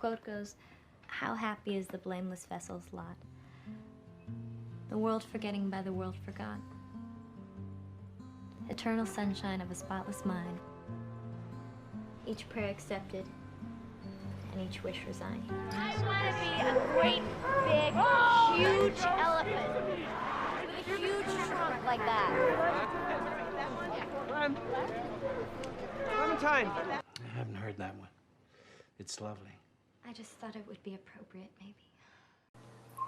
quote goes, "How happy is the blameless vessel's lot? The world forgetting by the world forgot. Eternal sunshine of a spotless mind. Each prayer accepted, and each wish resigned." I want to be a great, big, huge elephant with a huge trunk like that. Clementine! I haven't heard that one. It's lovely. I just thought it would be appropriate, maybe.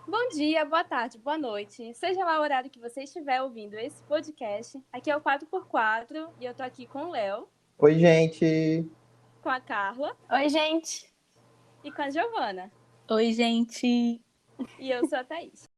Bom dia, boa tarde, boa noite. Seja lá o horário que você estiver ouvindo esse podcast. Aqui é o 4x4 e eu tô aqui com o Léo. Oi, gente! Com a Carla. Oi, gente! E com a Giovana. Oi, gente! E eu sou a Thaís.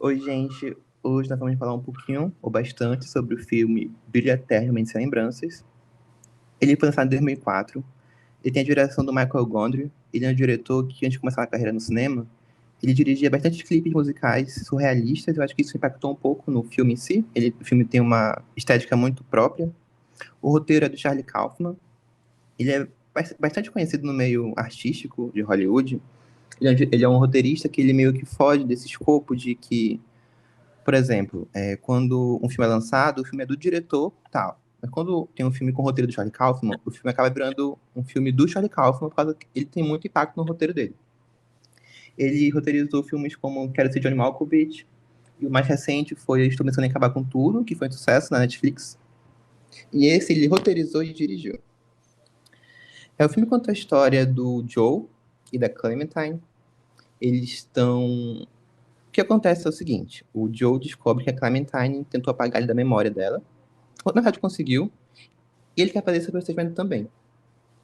Oi, gente! Hoje nós vamos falar um pouquinho, ou bastante, sobre o filme Brilho Eterno Sem Lembranças. Ele foi lançado em 2004. Ele tem a direção do Michael Gondry. Ele é um diretor que, antes de começar a carreira no cinema, ele dirigia bastante clipes musicais surrealistas. Eu acho que isso impactou um pouco no filme em si. O filme tem uma estética muito própria. O roteiro é do Charlie Kaufman. Ele é bastante conhecido no meio artístico de Hollywood. Ele é um roteirista que ele meio que foge desse escopo de que, por exemplo, quando um filme é lançado, o filme é do diretor, tal. Mas quando tem um filme com o roteiro do Charlie Kaufman, o filme acaba virando um filme do Charlie Kaufman, por causa que ele tem muito impacto no roteiro dele. Ele roteirizou filmes como Quero Ser Johnny Malkovich, e o mais recente foi Estou Pensando em Acabar com Tudo, que foi um sucesso na Netflix. E esse ele roteirizou e dirigiu. O filme conta a história do Joe e da Clementine. Eles estão... O que acontece é o seguinte, o Joe descobre que a Clementine tentou apagar ele da memória dela. Na verdade, conseguiu. E ele quer fazer esse procedimento também.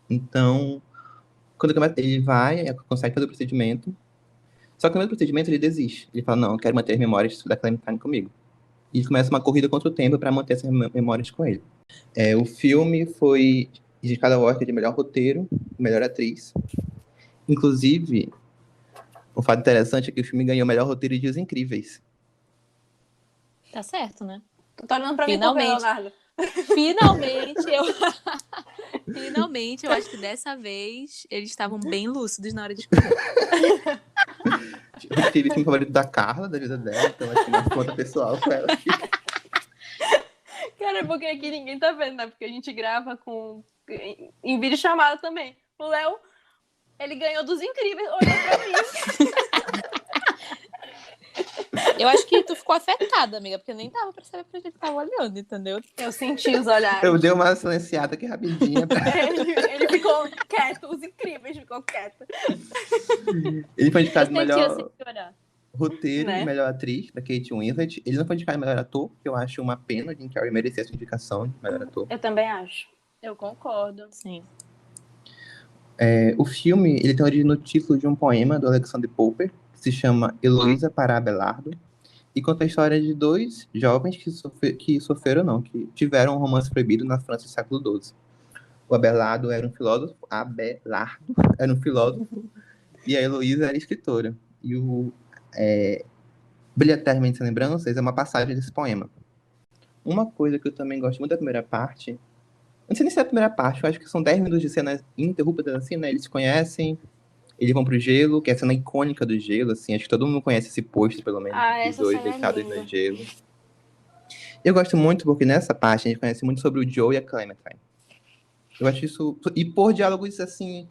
Então, quando ele vai, consegue fazer o procedimento. Só que no meio do procedimento ele desiste. Ele fala, não, eu quero manter as memórias da Clementine comigo. E ele começa uma corrida contra o tempo para manter essas memórias com ele. O filme foi indicado ao Oscar de melhor roteiro, melhor atriz. Inclusive, um fato interessante é que o filme ganhou o melhor roteiro de Os Incríveis. Tá certo, né? Tu tá olhando pra Finalmente. mim, Leonardo. Finalmente, eu acho que dessa vez eles estavam bem lúcidos na hora de escolher. Eu tive o filme favorito da Carla, da vida dela, então acho que uma conta pessoal com ela. Cara, porque aqui ninguém tá vendo, né? Porque a gente grava em vídeo chamada também. O Léo, ele ganhou dos Incríveis, olhou pra mim. Eu acho que tu ficou afetada, amiga, porque eu nem tava pra saber pra gente tava olhando, entendeu? Eu senti os olhares. Eu dei uma silenciada aqui rapidinha. Ele ficou quieto, Os Incríveis ficou quieto. Ele foi indicado melhor Senhora. roteiro Né? e melhor atriz, da Kate Winslet. Ele não foi indicado melhor ator, que eu acho uma pena. Jim Carrey merecia essa indicação de melhor ator. Eu também acho. Eu concordo. Sim. O filme ele tem origem no título de um poema do Alexander Popper, que se chama Heloísa para Abelardo, e conta a história de dois jovens que tiveram um romance proibido na França do século XII. O Abelardo era um filósofo, e a Heloísa era escritora. E o Brilho Eterno Sem Lembranças é uma passagem desse poema. Uma coisa que eu também gosto muito da primeira parte, não sei nem se é a primeira parte, eu acho que são 10 minutos de cena ininterruptas, assim, né? Eles se conhecem, eles vão pro gelo, que é a cena icônica do gelo, assim, acho que todo mundo conhece esse pôster, pelo menos, dos essa dois cena é deitados linda. no gelo. Eu gosto muito porque nessa parte a gente conhece muito sobre o Joe e a Clementine. Eu acho isso... E por diálogos, assim,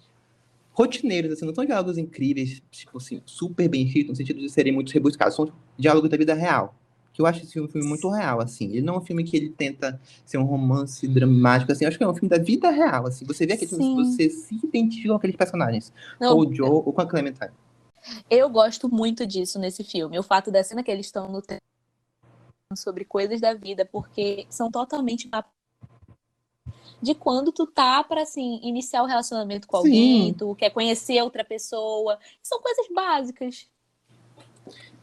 rotineiros, assim, não são diálogos incríveis, tipo assim, super bem feitos, no sentido de serem muito rebuscados, são diálogos da vida real. Que eu acho esse filme muito real, assim. Ele não é um filme que ele tenta ser um romance dramático, assim. Eu acho que é um filme da vida real, assim. Você vê aquele filme, você se identifica com aqueles personagens. Não, ou o Joe, ou com a Clementine. Eu gosto muito disso nesse filme. O fato da cena que eles estão no trem sobre coisas da vida, porque são totalmente de quando tu tá pra, assim, iniciar o relacionamento com alguém, tu quer conhecer outra pessoa. São coisas básicas.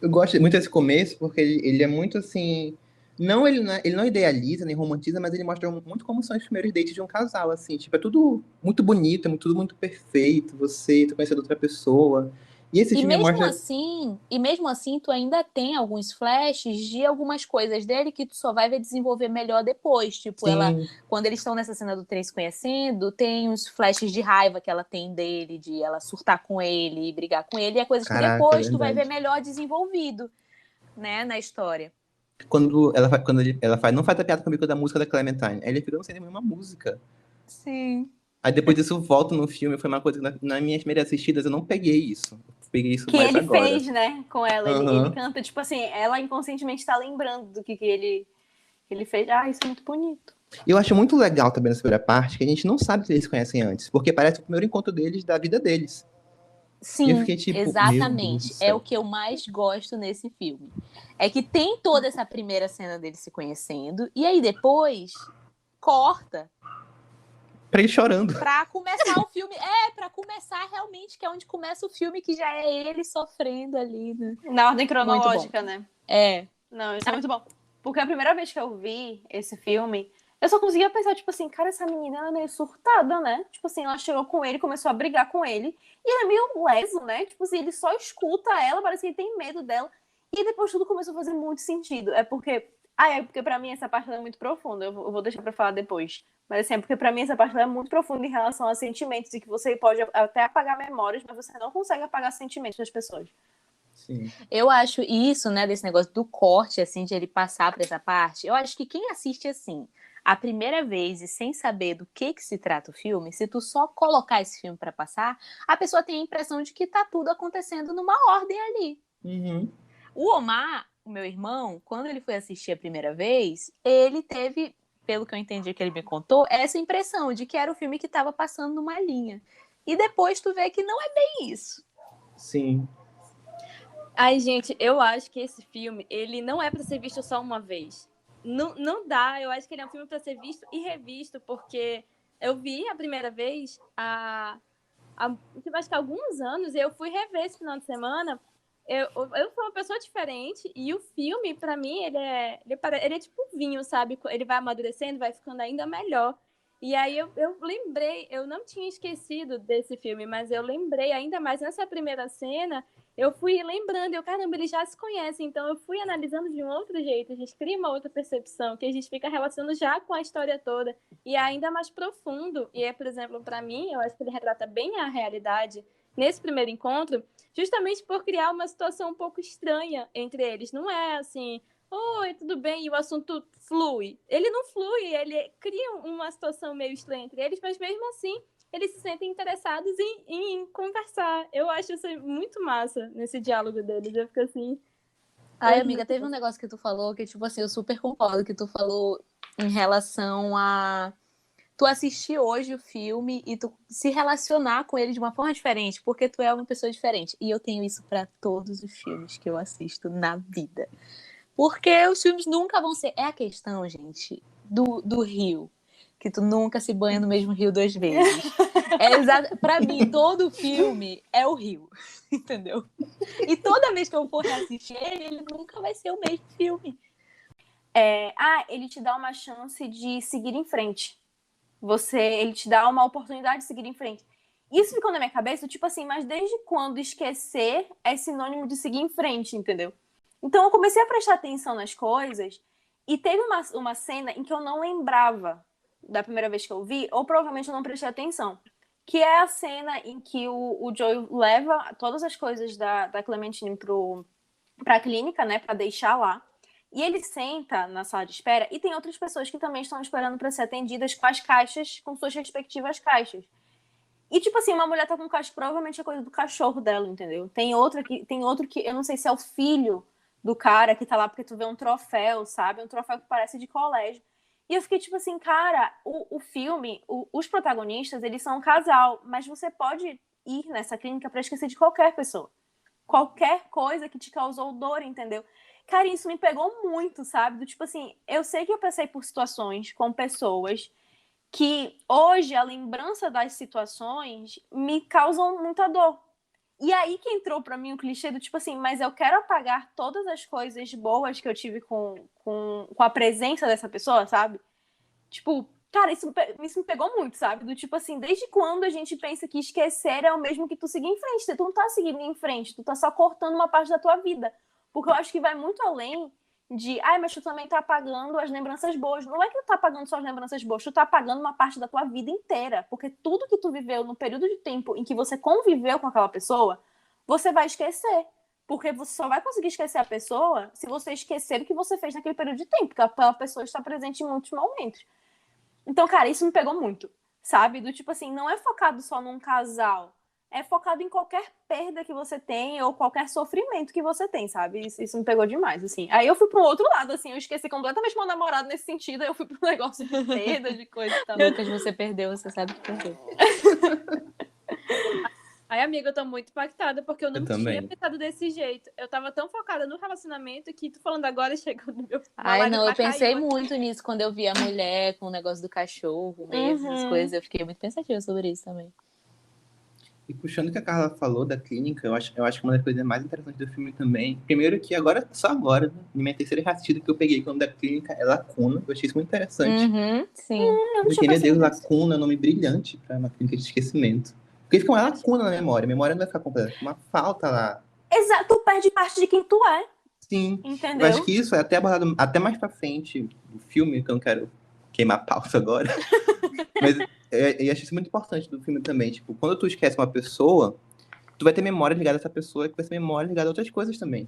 Eu gosto muito desse começo, porque ele é muito, assim... Não, ele não idealiza nem romantiza, mas ele mostra muito como são os primeiros dates de um casal, assim. Tipo, é tudo muito bonito, tudo muito perfeito. Você tá conhecendo outra pessoa. E esse filme mostra... E mesmo assim, tu ainda tem alguns flashes de algumas coisas dele que tu só vai ver desenvolver melhor depois. Tipo, Sim, quando eles estão nessa cena do trem se conhecendo, tem uns flashes de raiva que ela tem dele, de ela surtar com ele e brigar com ele, e é coisas que caraca, depois tu vai ver verdade. melhor desenvolvido, né, na história. Ela faz, não faz a piada comigo da música da Clementine. Aí ele fica, não sei nem uma música. Sim. Aí depois disso volta no filme, foi uma coisa que nas minhas primeiras assistidas eu não peguei isso. Eu peguei isso Que mais ele agora. fez, né, com ela. Ele Aham. canta, tipo assim, ela inconscientemente tá lembrando do que ele fez. Ah, isso é muito bonito. E eu acho muito legal também nessa primeira parte que a gente não sabe se eles se conhecem antes, porque parece o primeiro encontro deles da vida deles. E eu Sim, fiquei tipo, meu Deus do exatamente. É céu. o que eu mais gosto nesse filme. É que tem toda essa primeira cena deles se conhecendo, e aí depois corta Pra ele chorando. pra começar o filme. Pra começar realmente, que é onde começa o filme, que já é ele sofrendo ali, né? Na ordem cronológica, né? É. Não, isso é muito bom. Porque a primeira vez que eu vi esse filme, eu só conseguia pensar, tipo assim, cara, essa menina ela é meio surtada, né? Tipo assim, ela chegou com ele, começou a brigar com ele, e ele é meio leso, né? Tipo assim, ele só escuta ela, parece que ele tem medo dela. E depois tudo começou a fazer muito sentido. É porque pra mim essa parte é muito profunda. Eu vou deixar pra falar depois. Mas assim, é porque pra mim essa parte é muito profunda em relação a sentimentos, e que você pode até apagar memórias, mas você não consegue apagar sentimentos das pessoas. Sim. Eu acho isso, né, desse negócio do corte, assim, de ele passar por essa parte, eu acho que quem assiste assim, a primeira vez e sem saber do que se trata o filme, se tu só colocar esse filme pra passar, a pessoa tem a impressão de que tá tudo acontecendo numa ordem ali. Uhum. O Omar, o meu irmão, quando ele foi assistir a primeira vez, ele teve, pelo que eu entendi que ele me contou, essa impressão de que era o filme que estava passando numa linha. E depois tu vê que não é bem isso. Sim. Ai, gente, eu acho que esse filme, ele não é pra ser visto só uma vez. Não dá, eu acho que ele é um filme pra ser visto e revisto, porque eu vi a primeira vez acho que há alguns anos, e eu fui rever esse final de semana. Eu sou uma pessoa diferente, e o filme, pra mim, ele é tipo vinho, sabe? Ele vai amadurecendo, vai ficando ainda melhor. E aí eu lembrei, eu não tinha esquecido desse filme, mas eu lembrei ainda mais nessa primeira cena. Eu fui lembrando, caramba, eles já se conhecem, então eu fui analisando de um outro jeito, a gente cria uma outra percepção, que a gente fica relacionando já com a história toda, e é ainda mais profundo. E por exemplo, para mim, eu acho que ele retrata bem a realidade nesse primeiro encontro, justamente por criar uma situação um pouco estranha entre eles. Não é assim, oi, tudo bem, e o assunto flui. Ele não flui, ele cria uma situação meio estranha entre eles, mas mesmo assim eles se sentem interessados em conversar. Eu acho isso muito massa nesse diálogo deles. Eu fico assim... Ai, amiga, teve um negócio que tu falou que, tipo assim, eu super concordo que tu falou em relação a tu assistir hoje o filme e tu se relacionar com ele de uma forma diferente, porque tu é uma pessoa diferente. E eu tenho isso pra todos os filmes que eu assisto na vida. Porque os filmes nunca vão ser... É a questão, gente, do rio. Que tu nunca se banha no mesmo rio 2 vezes. Pra mim, todo filme é o rio, entendeu? E toda vez que eu for reassistir ele nunca vai ser o mesmo filme. Ele te dá uma chance de seguir em frente. Ele te dá uma oportunidade de seguir em frente. Isso ficou na minha cabeça, tipo assim, mas desde quando esquecer é sinônimo de seguir em frente, entendeu? Então eu comecei a prestar atenção nas coisas, e teve uma cena em que eu não lembrava da primeira vez que eu vi, ou provavelmente eu não prestei atenção, que é a cena em que o Joey leva todas as coisas da Clementine pra clínica, né, pra deixar lá, e ele senta na sala de espera, e tem outras pessoas que também estão esperando para ser atendidas com as caixas, com suas respectivas caixas. E, tipo assim, uma mulher tá com caixa, provavelmente é coisa do cachorro dela, entendeu? Tem outro que, eu não sei se é o filho do cara que tá lá porque tu vê um troféu, sabe? Um troféu que parece de colégio. E eu fiquei tipo assim, cara, o filme, os protagonistas, eles são um casal, mas você pode ir nessa clínica pra esquecer de qualquer pessoa. Qualquer coisa que te causou dor, entendeu? Cara, isso me pegou muito, sabe? Do tipo assim, eu sei que eu passei por situações com pessoas que hoje a lembrança das situações me causam muita dor. E aí que entrou pra mim o clichê do tipo assim, mas eu quero apagar todas as coisas boas que eu tive com a presença dessa pessoa, sabe? Tipo, cara, isso me pegou muito, sabe? Do tipo assim, desde quando a gente pensa que esquecer é o mesmo que tu seguir em frente? Tu não tá seguindo em frente, tu tá só cortando uma parte da tua vida. Porque eu acho que vai muito além de, mas tu também tá apagando as lembranças boas. Não é que tu tá apagando só as lembranças boas, tu tá apagando uma parte da tua vida inteira. Porque tudo que tu viveu no período de tempo em que você conviveu com aquela pessoa, você vai esquecer. Porque você só vai conseguir esquecer a pessoa se você esquecer o que você fez naquele período de tempo. Porque aquela pessoa está presente em muitos momentos. Então, cara, isso me pegou muito, sabe? Do tipo assim, não é focado só num casal. É focado em qualquer perda que você tem ou qualquer sofrimento que você tem, sabe? Isso me pegou demais, assim. Aí eu fui pro outro lado, assim, eu esqueci completamente meu namorado nesse sentido, aí eu fui pro negócio de perda, de coisa e tal. Lucas, você perdeu, você sabe que perdeu. Ai, amiga, eu tô muito impactada, porque eu não Eu tinha também. pensado desse jeito. Eu tava tão focada no relacionamento que tu falando agora chegou no meu... Ai, não, eu lágrima pensei caiu. muito nisso quando eu vi a mulher com o negócio do cachorro mesmo, as coisas. Eu fiquei muito pensativa sobre isso também. E puxando o que a Carla falou da clínica, eu acho que uma das coisas mais interessantes do filme também, primeiro que agora, só agora, né, na minha terceira assistida que eu peguei o nome da clínica é Lacuna, eu achei isso muito interessante. Uhum, sim. Eu não Porque, tinha meu Deus, percebido isso. Lacuna é um nome brilhante para uma clínica de esquecimento. Porque fica uma lacuna na memória, a memória não vai ficar completa, fica uma falta lá. Exato, tu perde parte de quem tu é, Sim, eu entendeu? acho que isso é até abordado até mais pra frente do filme, que eu não quero queimar a pauta agora. Mas eu acho isso muito importante do filme também. Tipo, quando tu esquece uma pessoa, tu vai ter memória ligada a essa pessoa, que vai ter memória ligada a outras coisas também.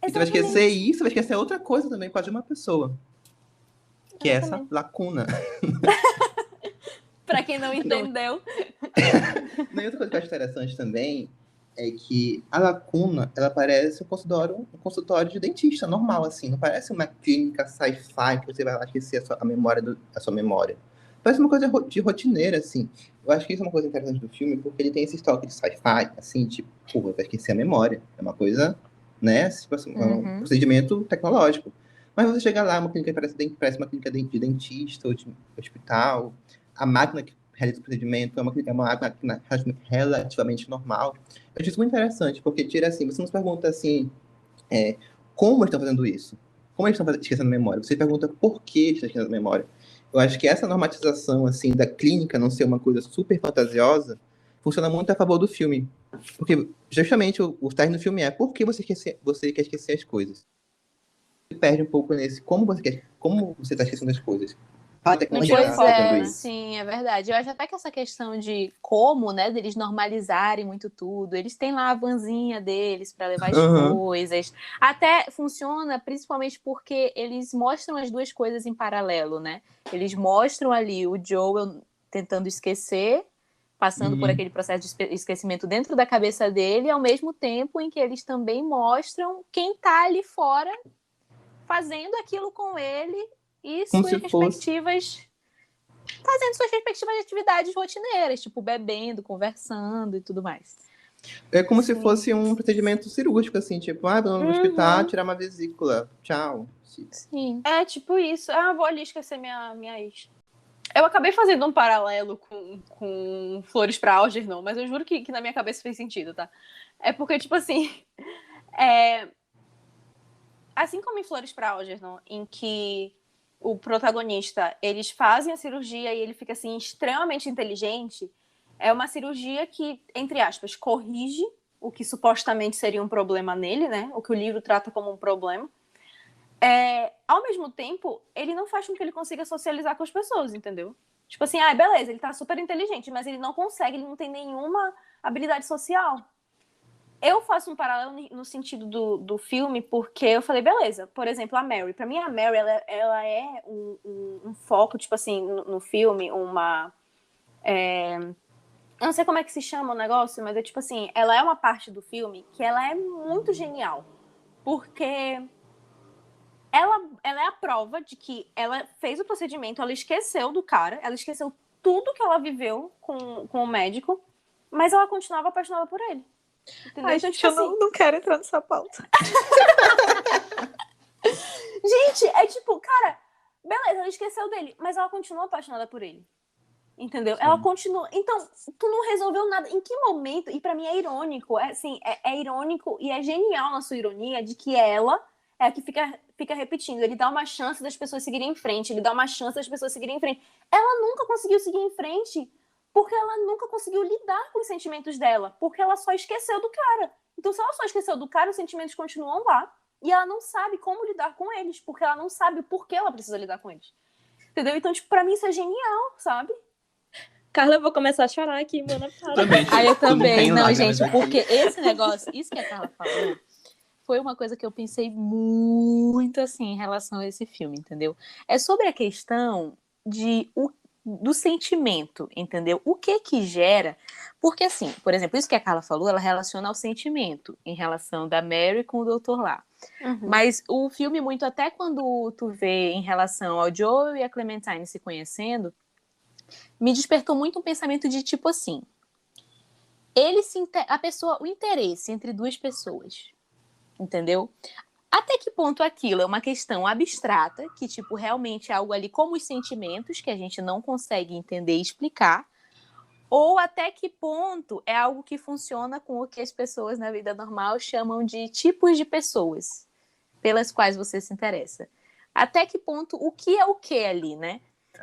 E tu vai esquecer isso, vai esquecer outra coisa também, por causa de uma pessoa. Que é essa lacuna. Pra quem não entendeu. E outra coisa que eu acho interessante também é que a lacuna, ela parece um consultório de dentista normal, assim. Não parece uma clínica sci-fi que você vai lá esquecer a sua memória. Parece uma coisa de rotineira, assim. Eu acho que isso é uma coisa interessante do filme, porque ele tem esse toque de sci-fi, assim, tipo, pô, vai esquecer a memória. É uma coisa, né? Tipo assim, é um procedimento tecnológico. Mas você chega lá, uma clínica que parece uma clínica de dentista ou de hospital. A máquina que realiza o procedimento é uma máquina relativamente normal. Eu acho isso muito interessante, porque tira assim, você não se pergunta assim, como eles estão fazendo isso? Como eles estão esquecendo a memória? Você pergunta por que eles estão esquecendo a memória. Eu acho que essa normatização assim da clínica não ser uma coisa super fantasiosa funciona muito a favor do filme. Porque justamente o término do filme é por que você quer esquecer as coisas. Você perde um pouco nesse como você está esquecendo as coisas. A tecnologia Pois está fazendo isso. sim, é verdade. Eu acho até que essa questão de como, né, deles normalizarem muito tudo, eles têm lá a vanzinha deles para levar as coisas. Até funciona principalmente porque eles mostram as duas coisas em paralelo, né? Eles mostram ali o Joel tentando esquecer, passando por aquele processo de esquecimento dentro da cabeça dele, ao mesmo tempo em que eles também mostram quem tá ali fora fazendo aquilo com ele e Como suas se respectivas... fazendo suas respectivas atividades rotineiras, tipo bebendo, conversando e tudo mais. É como se fosse um procedimento cirúrgico, assim, tipo, vamos no hospital tirar uma vesícula. Tchau. Sim. É tipo isso. Vou ali esquecer minha ex. Eu acabei fazendo um paralelo com Flores pra Algernon, mas eu juro que na minha cabeça fez sentido, tá? É porque, tipo assim, assim como em Flores pra Algernon, em que o protagonista, eles fazem a cirurgia e ele fica, assim, extremamente inteligente, é uma cirurgia que, entre aspas, corrige o que supostamente seria um problema nele, né? O que o livro trata como um problema. Ao mesmo tempo, ele não faz com que ele consiga socializar com as pessoas, entendeu? Tipo assim, beleza, ele tá super inteligente, mas ele não consegue, ele não tem nenhuma habilidade social. Eu faço um paralelo no sentido do filme, porque eu falei, beleza, por exemplo, a Mary. Pra mim, a Mary, ela é um foco, tipo assim, no filme, eu não sei como é que se chama o negócio, mas é tipo assim, ela é uma parte do filme que ela é muito genial. Porque ela é a prova de que ela fez o procedimento, ela esqueceu do cara, ela esqueceu tudo que ela viveu com o médico, mas ela continuava apaixonada por ele. Entendeu? Ai, então, gente, tipo eu assim, não quero entrar nessa pauta. gente, é tipo, cara, beleza, ela esqueceu dele, mas ela continua apaixonada por ele. Entendeu? Sim. Ela continua. Então, tu não resolveu nada. Em que momento? E pra mim é irônico. É irônico e é genial na sua ironia de que ela é a que fica repetindo. Ele dá uma chance das pessoas seguirem em frente. Ele dá uma chance das pessoas seguirem em frente. Ela nunca conseguiu seguir em frente porque ela nunca conseguiu lidar com os sentimentos dela. Porque ela só esqueceu do cara. Então, se ela só esqueceu do cara, os sentimentos continuam lá. E ela não sabe como lidar com eles. Porque ela não sabe o porquê ela precisa lidar com eles. Entendeu? Então, tipo, pra mim isso é genial, sabe? Carla, eu vou começar a chorar aqui, mano. Para. Também. Aí eu também, tenho não, lágrimas gente, aqui. porque esse negócio, isso que a Carla falou, foi uma coisa que eu pensei muito, assim, em relação a esse filme, entendeu? É sobre a questão do sentimento, entendeu? O que gera... Porque, assim, por exemplo, isso que a Carla falou, ela relaciona ao sentimento em relação da Mary com o Dr. lá. Mas o filme, muito até quando tu vê em relação ao Joel e a Clementine se conhecendo, me despertou muito um pensamento de tipo assim, o interesse entre duas pessoas, entendeu? Até que ponto aquilo é uma questão abstrata, que tipo realmente é algo ali como os sentimentos que a gente não consegue entender e explicar, ou até que ponto é algo que funciona com o que as pessoas na vida normal chamam de tipos de pessoas pelas quais você se interessa. Até que ponto, o que é o que ali, né?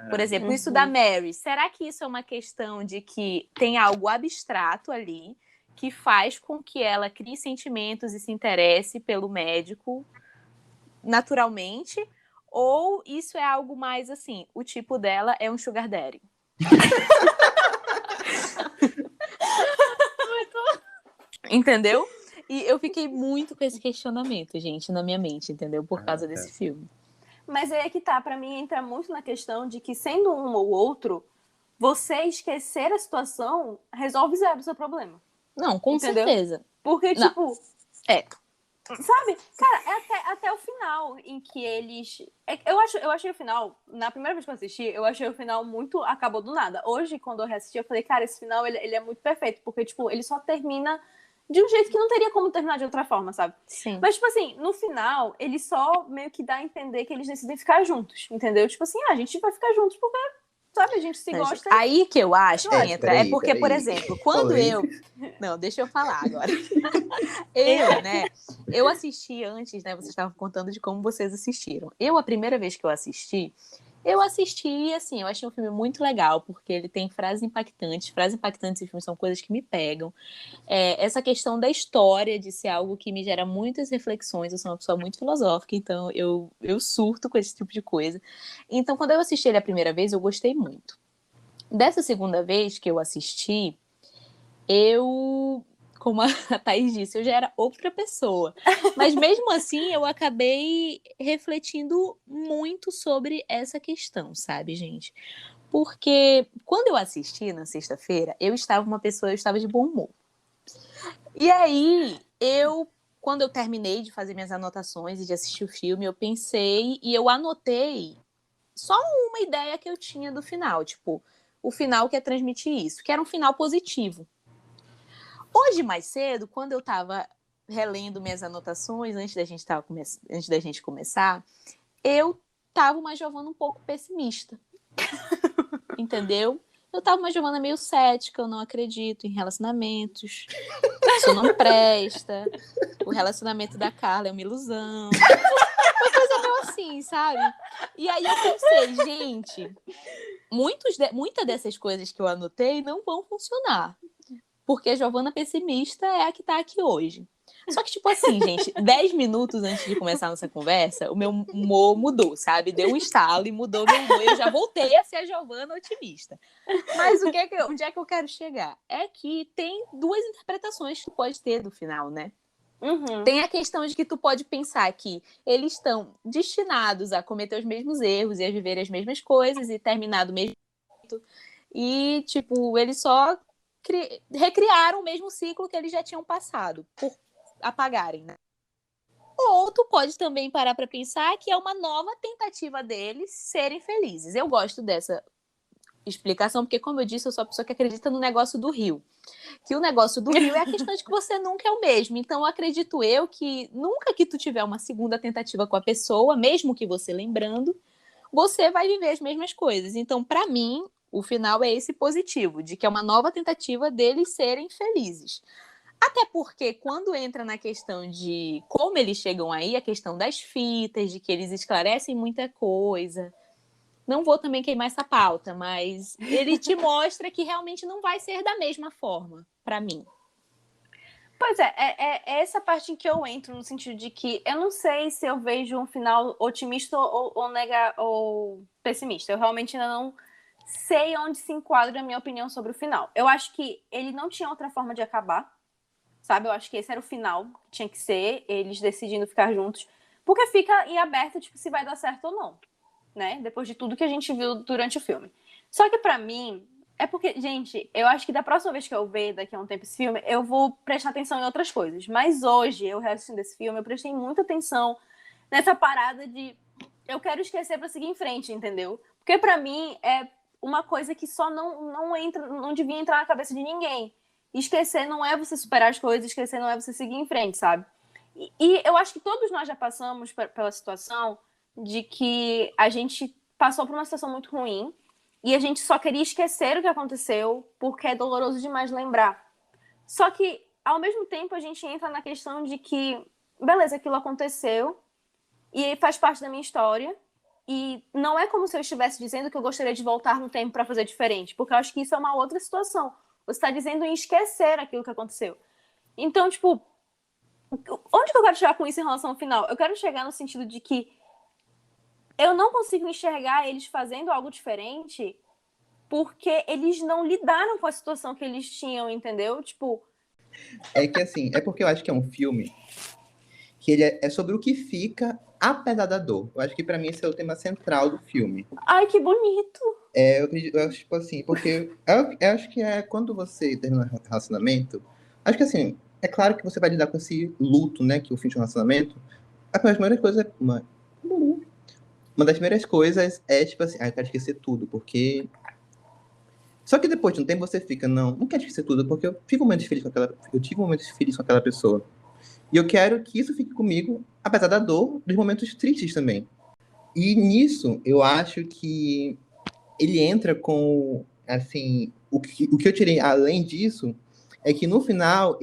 Por exemplo, isso da Mary. Será que isso é uma questão de que tem algo abstrato ali que faz com que ela crie sentimentos e se interesse pelo médico naturalmente? Ou isso é algo mais assim, o tipo dela é um sugar daddy? Entendeu? E eu fiquei muito com esse questionamento, gente, na minha mente, entendeu? Por causa desse filme. Mas aí é que tá, pra mim entra muito na questão de que sendo um ou outro, você esquecer a situação resolve zero o seu problema. Não, com Entendeu? certeza. Porque, Não. tipo... É. Sabe? Cara, é até o final em que eles... Eu achei o final... Na primeira vez que eu assisti, eu achei o final muito... Acabou do nada. Hoje, quando eu reassisti, eu falei, cara, esse final, ele é muito perfeito. Porque, tipo, ele só termina de um jeito que não teria como terminar de outra forma, sabe? Sim. Mas, tipo assim, no final, ele só meio que dá a entender que eles decidem ficar juntos, entendeu? Tipo assim, a gente vai ficar juntos porque, sabe, a gente se gosta. Aí que eu acho que entra, peraí, é porque, peraí. por exemplo, quando Polêmica. Não, deixa eu falar agora. Eu assisti antes, né, vocês estavam contando de como vocês assistiram. A primeira vez que eu assisti, assim, eu achei um filme muito legal, porque ele tem frases impactantes em filmes são coisas que me pegam. Essa questão da história, de ser algo que me gera muitas reflexões, eu sou uma pessoa muito filosófica, então eu surto com esse tipo de coisa. Então, quando eu assisti ele a primeira vez, eu gostei muito. Dessa segunda vez que eu assisti, como a Thaís disse, eu já era outra pessoa. Mas mesmo assim, eu acabei refletindo muito sobre essa questão, sabe, gente? Porque quando eu assisti na sexta-feira, eu estava de bom humor. E aí, quando eu terminei de fazer minhas anotações e de assistir o filme, eu pensei e eu anotei só uma ideia que eu tinha do final, tipo, o final quer transmitir isso, que era um final positivo. Hoje, mais cedo, quando eu estava relendo minhas anotações, antes da gente começar, eu estava uma Giovana um pouco pessimista. Entendeu? Eu estava uma Giovana meio cética, eu não acredito em relacionamentos. Isso não presta. O relacionamento da Carla é uma ilusão. Uma coisa meio assim, sabe? E aí eu pensei, gente, muitas dessas coisas que eu anotei não vão funcionar. Porque a Giovana pessimista é a que tá aqui hoje. Só que, tipo assim, gente, 10 minutos antes de começar a nossa conversa, o meu humor mudou, sabe? Deu um estalo e mudou meu humor. Eu já voltei a ser a Giovana otimista. Mas onde é que eu quero chegar? É que tem duas interpretações que tu pode ter do final, né? Tem a questão de que tu pode pensar que eles estão destinados a cometer os mesmos erros e a viver as mesmas coisas e terminar do mesmo jeito. E, tipo, eles só recriaram o mesmo ciclo que eles já tinham passado, por apagarem, né? Ou tu pode também parar para pensar que é uma nova tentativa deles serem felizes. Eu gosto dessa explicação, porque, como eu disse, eu sou a pessoa que acredita no negócio do rio. Que o negócio do rio é a questão de que você nunca é o mesmo. Então, acredito eu que nunca que tu tiver uma segunda tentativa com a pessoa, mesmo que você lembrando, você vai viver as mesmas coisas. Então, para mim, O final é esse positivo, de que é uma nova tentativa deles serem felizes. Até porque, quando entra na questão de como eles chegam aí, a questão das fitas, de que eles esclarecem muita coisa. Não vou também queimar essa pauta, mas ele te mostra que realmente não vai ser da mesma forma, pra mim. Pois é essa parte em que eu entro, no sentido de que eu não sei se eu vejo um final otimista ou pessimista. Eu realmente ainda não sei onde se enquadra a minha opinião sobre o final. Eu acho que ele não tinha outra forma de acabar, sabe? Eu acho que esse era o final que tinha que ser, eles decidindo ficar juntos, porque fica em aberto, tipo, se vai dar certo ou não, né? Depois de tudo que a gente viu durante o filme. Só que pra mim, é porque, gente, eu acho que da próxima vez que eu ver daqui a um tempo esse filme, eu vou prestar atenção em outras coisas. Mas hoje, eu reassistindo esse filme, eu prestei muita atenção nessa parada de eu quero esquecer pra seguir em frente, entendeu? Porque pra mim é uma coisa que só não devia entrar na cabeça de ninguém. Esquecer não é você superar as coisas, esquecer não é você seguir em frente, sabe? E eu acho que todos nós já passamos pela situação de que a gente passou por uma situação muito ruim e a gente só queria esquecer o que aconteceu porque é doloroso demais lembrar. Só que, ao mesmo tempo, a gente entra na questão de que, beleza, aquilo aconteceu e faz parte da minha história e não é como se eu estivesse dizendo que eu gostaria de voltar no tempo para fazer diferente, porque eu acho que isso é uma outra situação. Você está dizendo em esquecer aquilo que aconteceu. Então, tipo, onde que eu quero chegar com isso em relação ao final? Eu quero chegar no sentido de que eu não consigo enxergar eles fazendo algo diferente porque eles não lidaram com a situação que eles tinham, entendeu? Tipo... É que assim, é porque eu acho que é um filme que ele é sobre o que fica apesar da dor. Eu acho que pra mim esse é o tema central do filme. Ai, que bonito! Eu acho, tipo assim, porque eu acho que é quando você termina um relacionamento, acho que assim, é claro que você vai lidar com esse luto, né, que é o fim de um relacionamento. A primeira coisa, uma das primeiras coisas é, tipo assim, eu quero esquecer tudo, porque... Só que depois de um tempo você fica, não quero esquecer tudo, porque eu tive momentos felizes com aquela pessoa. E eu quero que isso fique comigo, apesar da dor, dos momentos tristes também. E nisso, eu acho que ele entra com, assim, o que eu tirei além disso é que no final,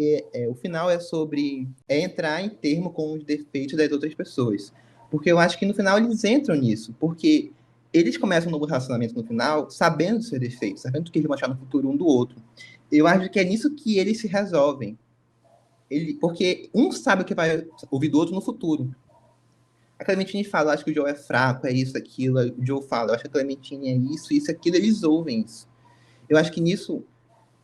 o final é sobre entrar em termo com os defeitos das outras pessoas. Porque eu acho que no final eles entram nisso, porque eles começam um novo relacionamento no final sabendo dos seus defeitos, sabendo o que eles vão achar no futuro um do outro. Eu acho que é nisso que eles se resolvem. Porque um sabe o que vai ouvir do outro no futuro. A Clementine fala, acho que o Joe é fraco, é isso, aquilo. O Joe fala, eu acho que a Clementine é isso, aquilo. Eles ouvem isso. Eu acho que nisso...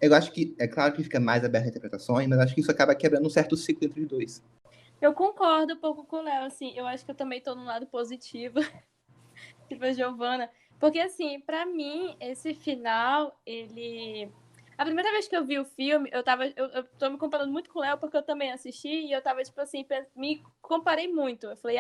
Eu acho que, é claro que fica mais aberto a interpretações, mas acho que isso acaba quebrando um certo ciclo entre os dois. Eu concordo um pouco com o Léo, assim. Eu acho que eu também tô no lado positivo, tipo a Giovana. Porque, assim, pra mim, esse final, ele... A primeira vez que eu vi o filme, eu tô me comparando muito com o Léo, porque eu também assisti, e eu tava, tipo assim, me comparei muito. Eu falei,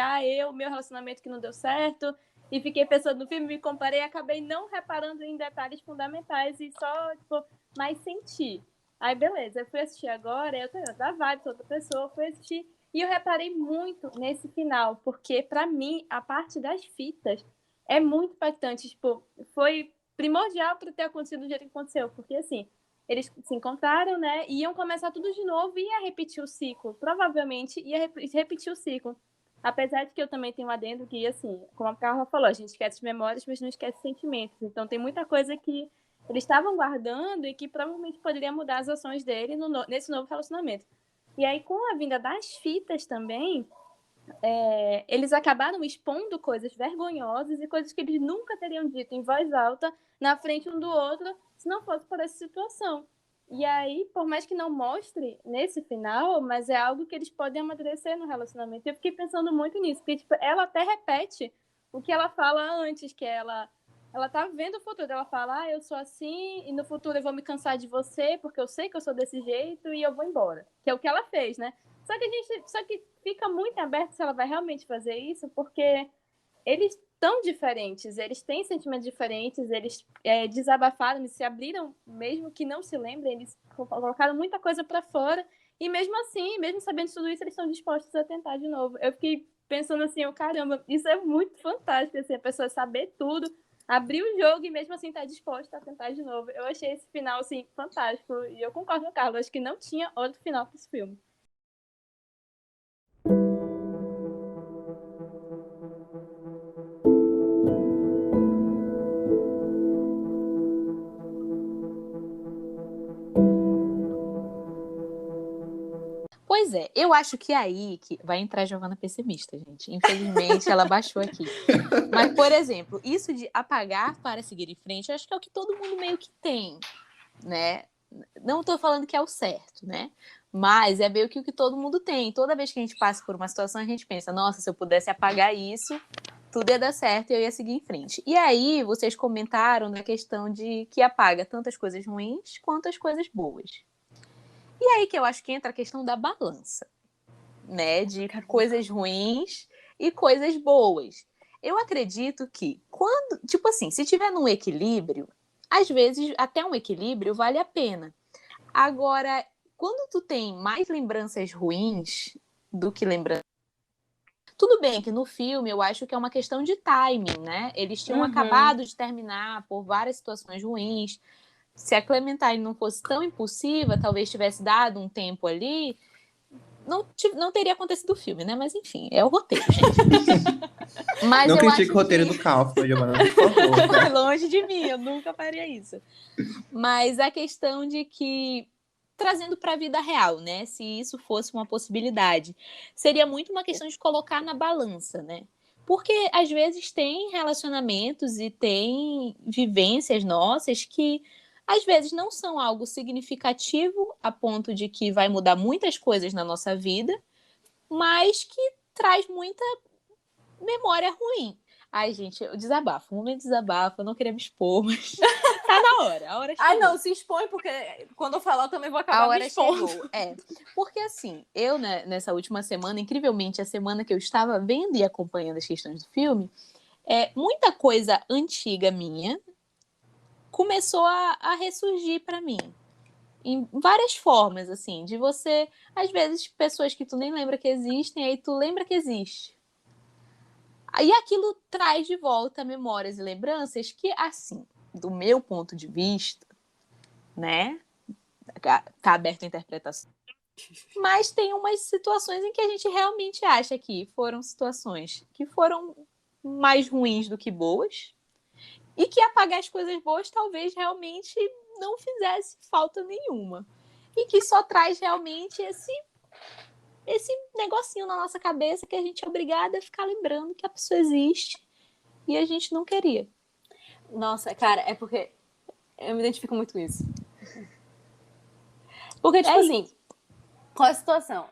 meu relacionamento que não deu certo, e fiquei pensando no filme, me comparei, e acabei não reparando em detalhes fundamentais, e só, tipo, mais senti. Aí, beleza, eu fui assistir agora, eu tô da vibe, sou outra pessoa, fui assistir, e eu reparei muito nesse final, porque, pra mim, a parte das fitas é muito impactante, tipo, foi primordial para ter acontecido do jeito que aconteceu, porque, assim, eles se encontraram, né? E iam começar tudo de novo e ia repetir o ciclo. Provavelmente ia repetir o ciclo. Apesar de que eu também tenho um adendo que, assim, como a Carla falou, a gente esquece memórias, mas não esquece sentimentos. Então tem muita coisa que eles estavam guardando e que provavelmente poderia mudar as ações dele nesse novo relacionamento. E aí, com a vinda das fitas também, eles acabaram expondo coisas vergonhosas e coisas que eles nunca teriam dito em voz alta na frente um do outro se não fosse por essa situação. E aí, por mais que não mostre nesse final, mas é algo que eles podem amadurecer no relacionamento. Eu fiquei pensando muito nisso, porque tipo, ela até repete o que ela fala antes, que ela tá vendo o futuro. Ela fala, eu sou assim, e no futuro eu vou me cansar de você, porque eu sei que eu sou desse jeito e eu vou embora. Que é o que ela fez, né? Só que fica muito aberto se ela vai realmente fazer isso, porque eles estão diferentes, eles têm sentimentos diferentes, eles desabafaram, e se abriram, mesmo que não se lembrem, eles colocaram muita coisa para fora, e mesmo assim, mesmo sabendo de tudo isso, eles estão dispostos a tentar de novo. Eu fiquei pensando assim, caramba, isso é muito fantástico, assim, a pessoa saber tudo, Abrir o jogo e mesmo assim tá disposta a tentar de novo. Eu achei esse final, assim, fantástico. E eu concordo com o Carlos, acho que não tinha outro final pra esse filme. Pois é, eu acho que aí que vai entrar a Giovana pessimista, gente. Infelizmente, ela baixou aqui. Mas, por exemplo, isso de apagar para seguir em frente, eu acho que é o que todo mundo meio que tem, né? Não tô falando que é o certo, né? Mas é meio que o que todo mundo tem. Toda vez que a gente passa por uma situação, a gente pensa, nossa, se eu pudesse apagar isso, tudo ia dar certo e eu ia seguir em frente. E aí, vocês comentaram da questão de que apaga tanto as coisas ruins quanto as coisas boas. E aí que eu acho que entra a questão da balança, né? De coisas ruins e coisas boas. Eu acredito que quando, tipo assim, se tiver num equilíbrio, às vezes até um equilíbrio vale a pena. Agora, quando tu tem mais lembranças ruins do que lembranças... Tudo bem que no filme eu acho que é uma questão de timing, né? Eles tinham acabado de terminar por várias situações ruins. Se a Clementine não fosse tão impulsiva, talvez tivesse dado um tempo ali, não teria acontecido o filme, né? Mas enfim, é o roteiro, gente. Mas Não eu critique acho o roteiro do Kaufman, Giovana, por favor. Foi longe de mim, eu nunca faria isso. Mas a questão de que, trazendo para a vida real, né? Se isso fosse uma possibilidade, seria muito uma questão de colocar na balança, né? Porque às vezes tem relacionamentos e tem vivências nossas que às vezes não são algo significativo a ponto de que vai mudar muitas coisas na nossa vida, mas que traz muita memória ruim. Ai, gente, eu desabafo, um momento de desabafo, eu não queria me expor, mas tá na hora, a hora chegou. Ai, não, se expõe, porque quando eu falar eu também vou acabar me expondo. Chegou, porque assim, eu né, nessa última semana, incrivelmente, a semana que eu estava vendo e acompanhando as questões do filme, muita coisa antiga minha começou a ressurgir para mim. Em várias formas, assim, de você, às vezes, pessoas que tu nem lembra que existem, aí tu lembra que existe. Aí aquilo traz de volta memórias e lembranças que, assim, do meu ponto de vista, né, tá aberto a interpretação. Mas tem umas situações em que a gente realmente acha que foram situações que foram mais ruins do que boas, e que apagar as coisas boas talvez realmente não fizesse falta nenhuma. E que só traz realmente esse negocinho na nossa cabeça que a gente é obrigada a ficar lembrando que a pessoa existe e a gente não queria. Nossa, cara, é porque eu me identifico muito com isso. Porque, tipo assim, qual é a situação?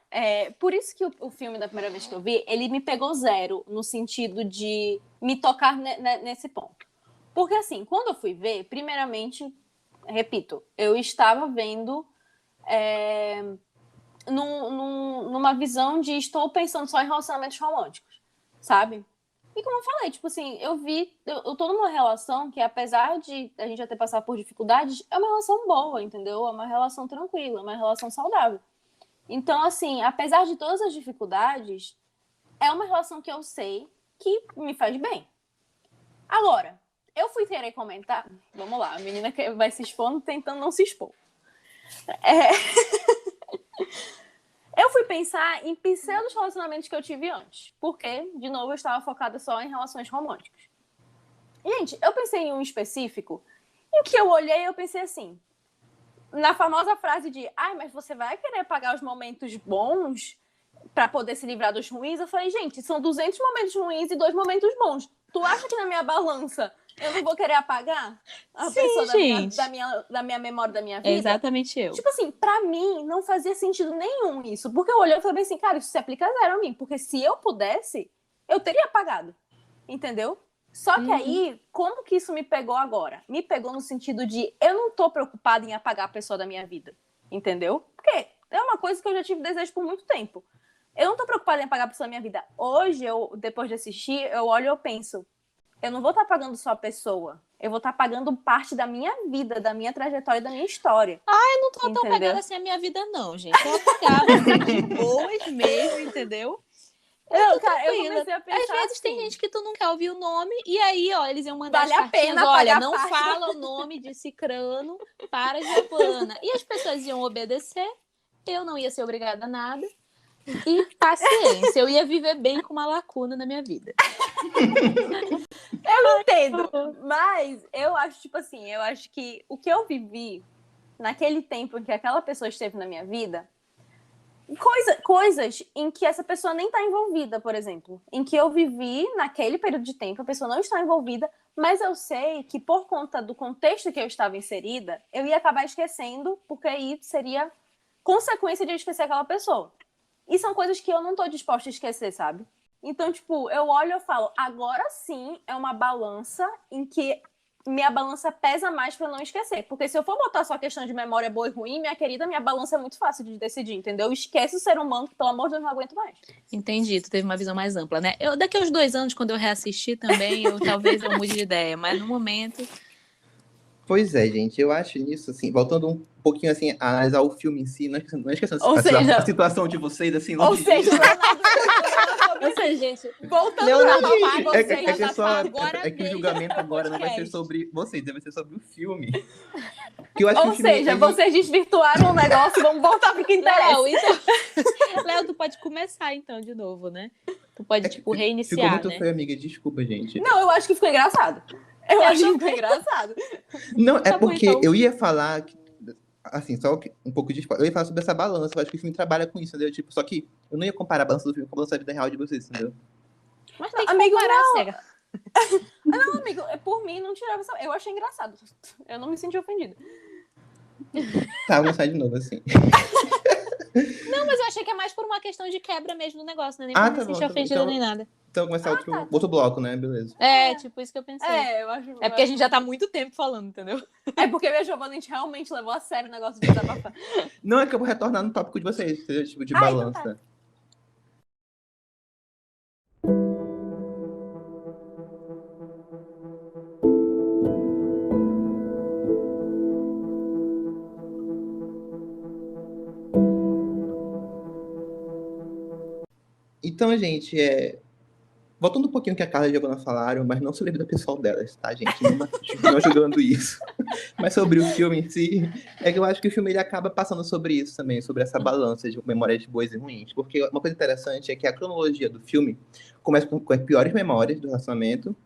Por isso que o filme, da primeira vez que eu vi, ele me pegou zero no sentido de me tocar nesse ponto. Porque, assim, quando eu fui ver, primeiramente, repito, eu estava vendo numa visão de estou pensando só em relacionamentos românticos, sabe? E como eu falei, tipo assim, eu tô numa relação que, apesar de a gente já ter passado por dificuldades, é uma relação boa, entendeu? É uma relação tranquila, é uma relação saudável. Então, assim, apesar de todas as dificuldades, é uma relação que eu sei que me faz bem. Agora, eu fui querer comentar... Vamos lá, a menina que vai se expondo tentando não se expor. Eu fui pensar em pseudos relacionamentos que eu tive antes. Porque, de novo, eu estava focada só em relações românticas. Gente, eu pensei em um específico, em que eu olhei e eu pensei assim... Na famosa frase de, mas você vai querer pagar os momentos bons para poder se livrar dos ruins? Eu falei, gente, são 200 momentos ruins e 2 momentos bons. Tu acha que na minha balança eu não vou querer apagar a pessoa da minha memória, da minha vida? É exatamente eu. Tipo assim, pra mim não fazia sentido nenhum isso. Porque eu olhei e falei assim, cara, isso se aplica zero a mim. Porque se eu pudesse, eu teria apagado. Entendeu? Só que aí, como que isso me pegou agora? Me pegou no sentido de eu não tô preocupada em apagar a pessoa da minha vida. Entendeu? Porque é uma coisa que eu já tive desejo por muito tempo. Eu não tô preocupada em apagar a pessoa da minha vida. Hoje, depois de assistir, eu olho e eu penso, eu não vou estar apagando só a pessoa. Eu vou estar apagando parte da minha vida, da minha trajetória e da minha história. Eu não tô tão pegando assim a minha vida, não, gente. Eu apagava de boas mesmo, entendeu? Eu, cara, eu tranquila. comecei a Às pensar vezes tem assim, gente que tu não quer ouvir o nome, e aí, ó, eles iam mandar Vale as a cartinhas, pena olha, pagar não parte fala o nome de Cicrano para Giovana. E as pessoas iam obedecer, eu não ia ser obrigada a nada, e paciência, eu ia viver bem com uma lacuna na minha vida. entendo. Mas eu acho, tipo assim, eu acho que o que eu vivi naquele tempo em que aquela pessoa esteve na minha vida, coisas em que essa pessoa nem está envolvida, por exemplo. Em que eu vivi naquele período de tempo, a pessoa não está envolvida, mas eu sei que por conta do contexto que eu estava inserida, eu ia acabar esquecendo, porque aí seria consequência de eu esquecer aquela pessoa. E são coisas que eu não tô disposta a esquecer, sabe? Então, tipo, eu olho e eu falo, agora sim é uma balança em que minha balança pesa mais pra eu não esquecer. Porque se eu for botar só a questão de memória boa e ruim, minha querida, minha balança é muito fácil de decidir, entendeu? Esquece o ser humano que, pelo amor de Deus, não aguento mais. Entendi, tu teve uma visão mais ampla, né? Daqui a uns 2 anos, quando eu reassistir também, talvez eu mude de ideia, mas no momento... Pois é, gente, eu acho nisso, assim, voltando um pouquinho, assim, a analisar o filme em si, não esquecendo Ou seja- a situação de vocês, assim, Ou seja, Ou seja, gente, voltando Leonardo, pra mim, paga você é que já é só, agora é que o veja julgamento o agora não vai ser podcast. sobre vocês, deve ser sobre o filme. Que eu acho que Ou o filme, seja, ele- vocês desvirtuaram o negócio, vamos voltar pro que interessa. Léo, então... Léo, tu pode começar então de novo, né? Tu pode, tipo, ficou reiniciar, muito né? feio, amiga, desculpa, gente. Não, eu acho que ficou engraçado. Eu acho que ficou engraçado. Não, é Tá bom, porque então. eu ia falar, assim, um pouco de spoiler, eu ia falar sobre essa balança, eu acho que o filme trabalha com isso, entendeu? Tipo, só que eu não ia comparar a balança do filme com a balança da vida real de vocês, entendeu? Mas tem que Amigo, comparar, cega. Não, amigo, por mim não tirava essa... Eu achei engraçado. Eu não me senti ofendida. Tá, vou começar de novo, assim. Não, mas eu achei que é mais por uma questão de quebra mesmo do negócio, né? Nem Ah, por me tá bom, sentir tá bom. ofendida Então- nem nada. Então, vou começar outro bloco, né? Beleza. É, tipo isso que eu pensei. É, eu acho... É porque a gente já tá há muito tempo falando, entendeu? É porque eu e a Giovana, a gente realmente levou a sério o negócio de desabafar. Não, é que eu vou retornar no tópico de vocês, entendeu? Tipo, de Ah, então balança. Então, gente, voltando um pouquinho o que a Carla e a Giovana falaram, mas não sobre a vida pessoal delas, tá, gente? Não julgando isso. Mas sobre o filme em si, é que eu acho que o filme ele acaba passando sobre isso também, sobre essa balança de memórias boas e ruins. Porque uma coisa interessante é que a cronologia do filme começa com as piores memórias do relacionamento,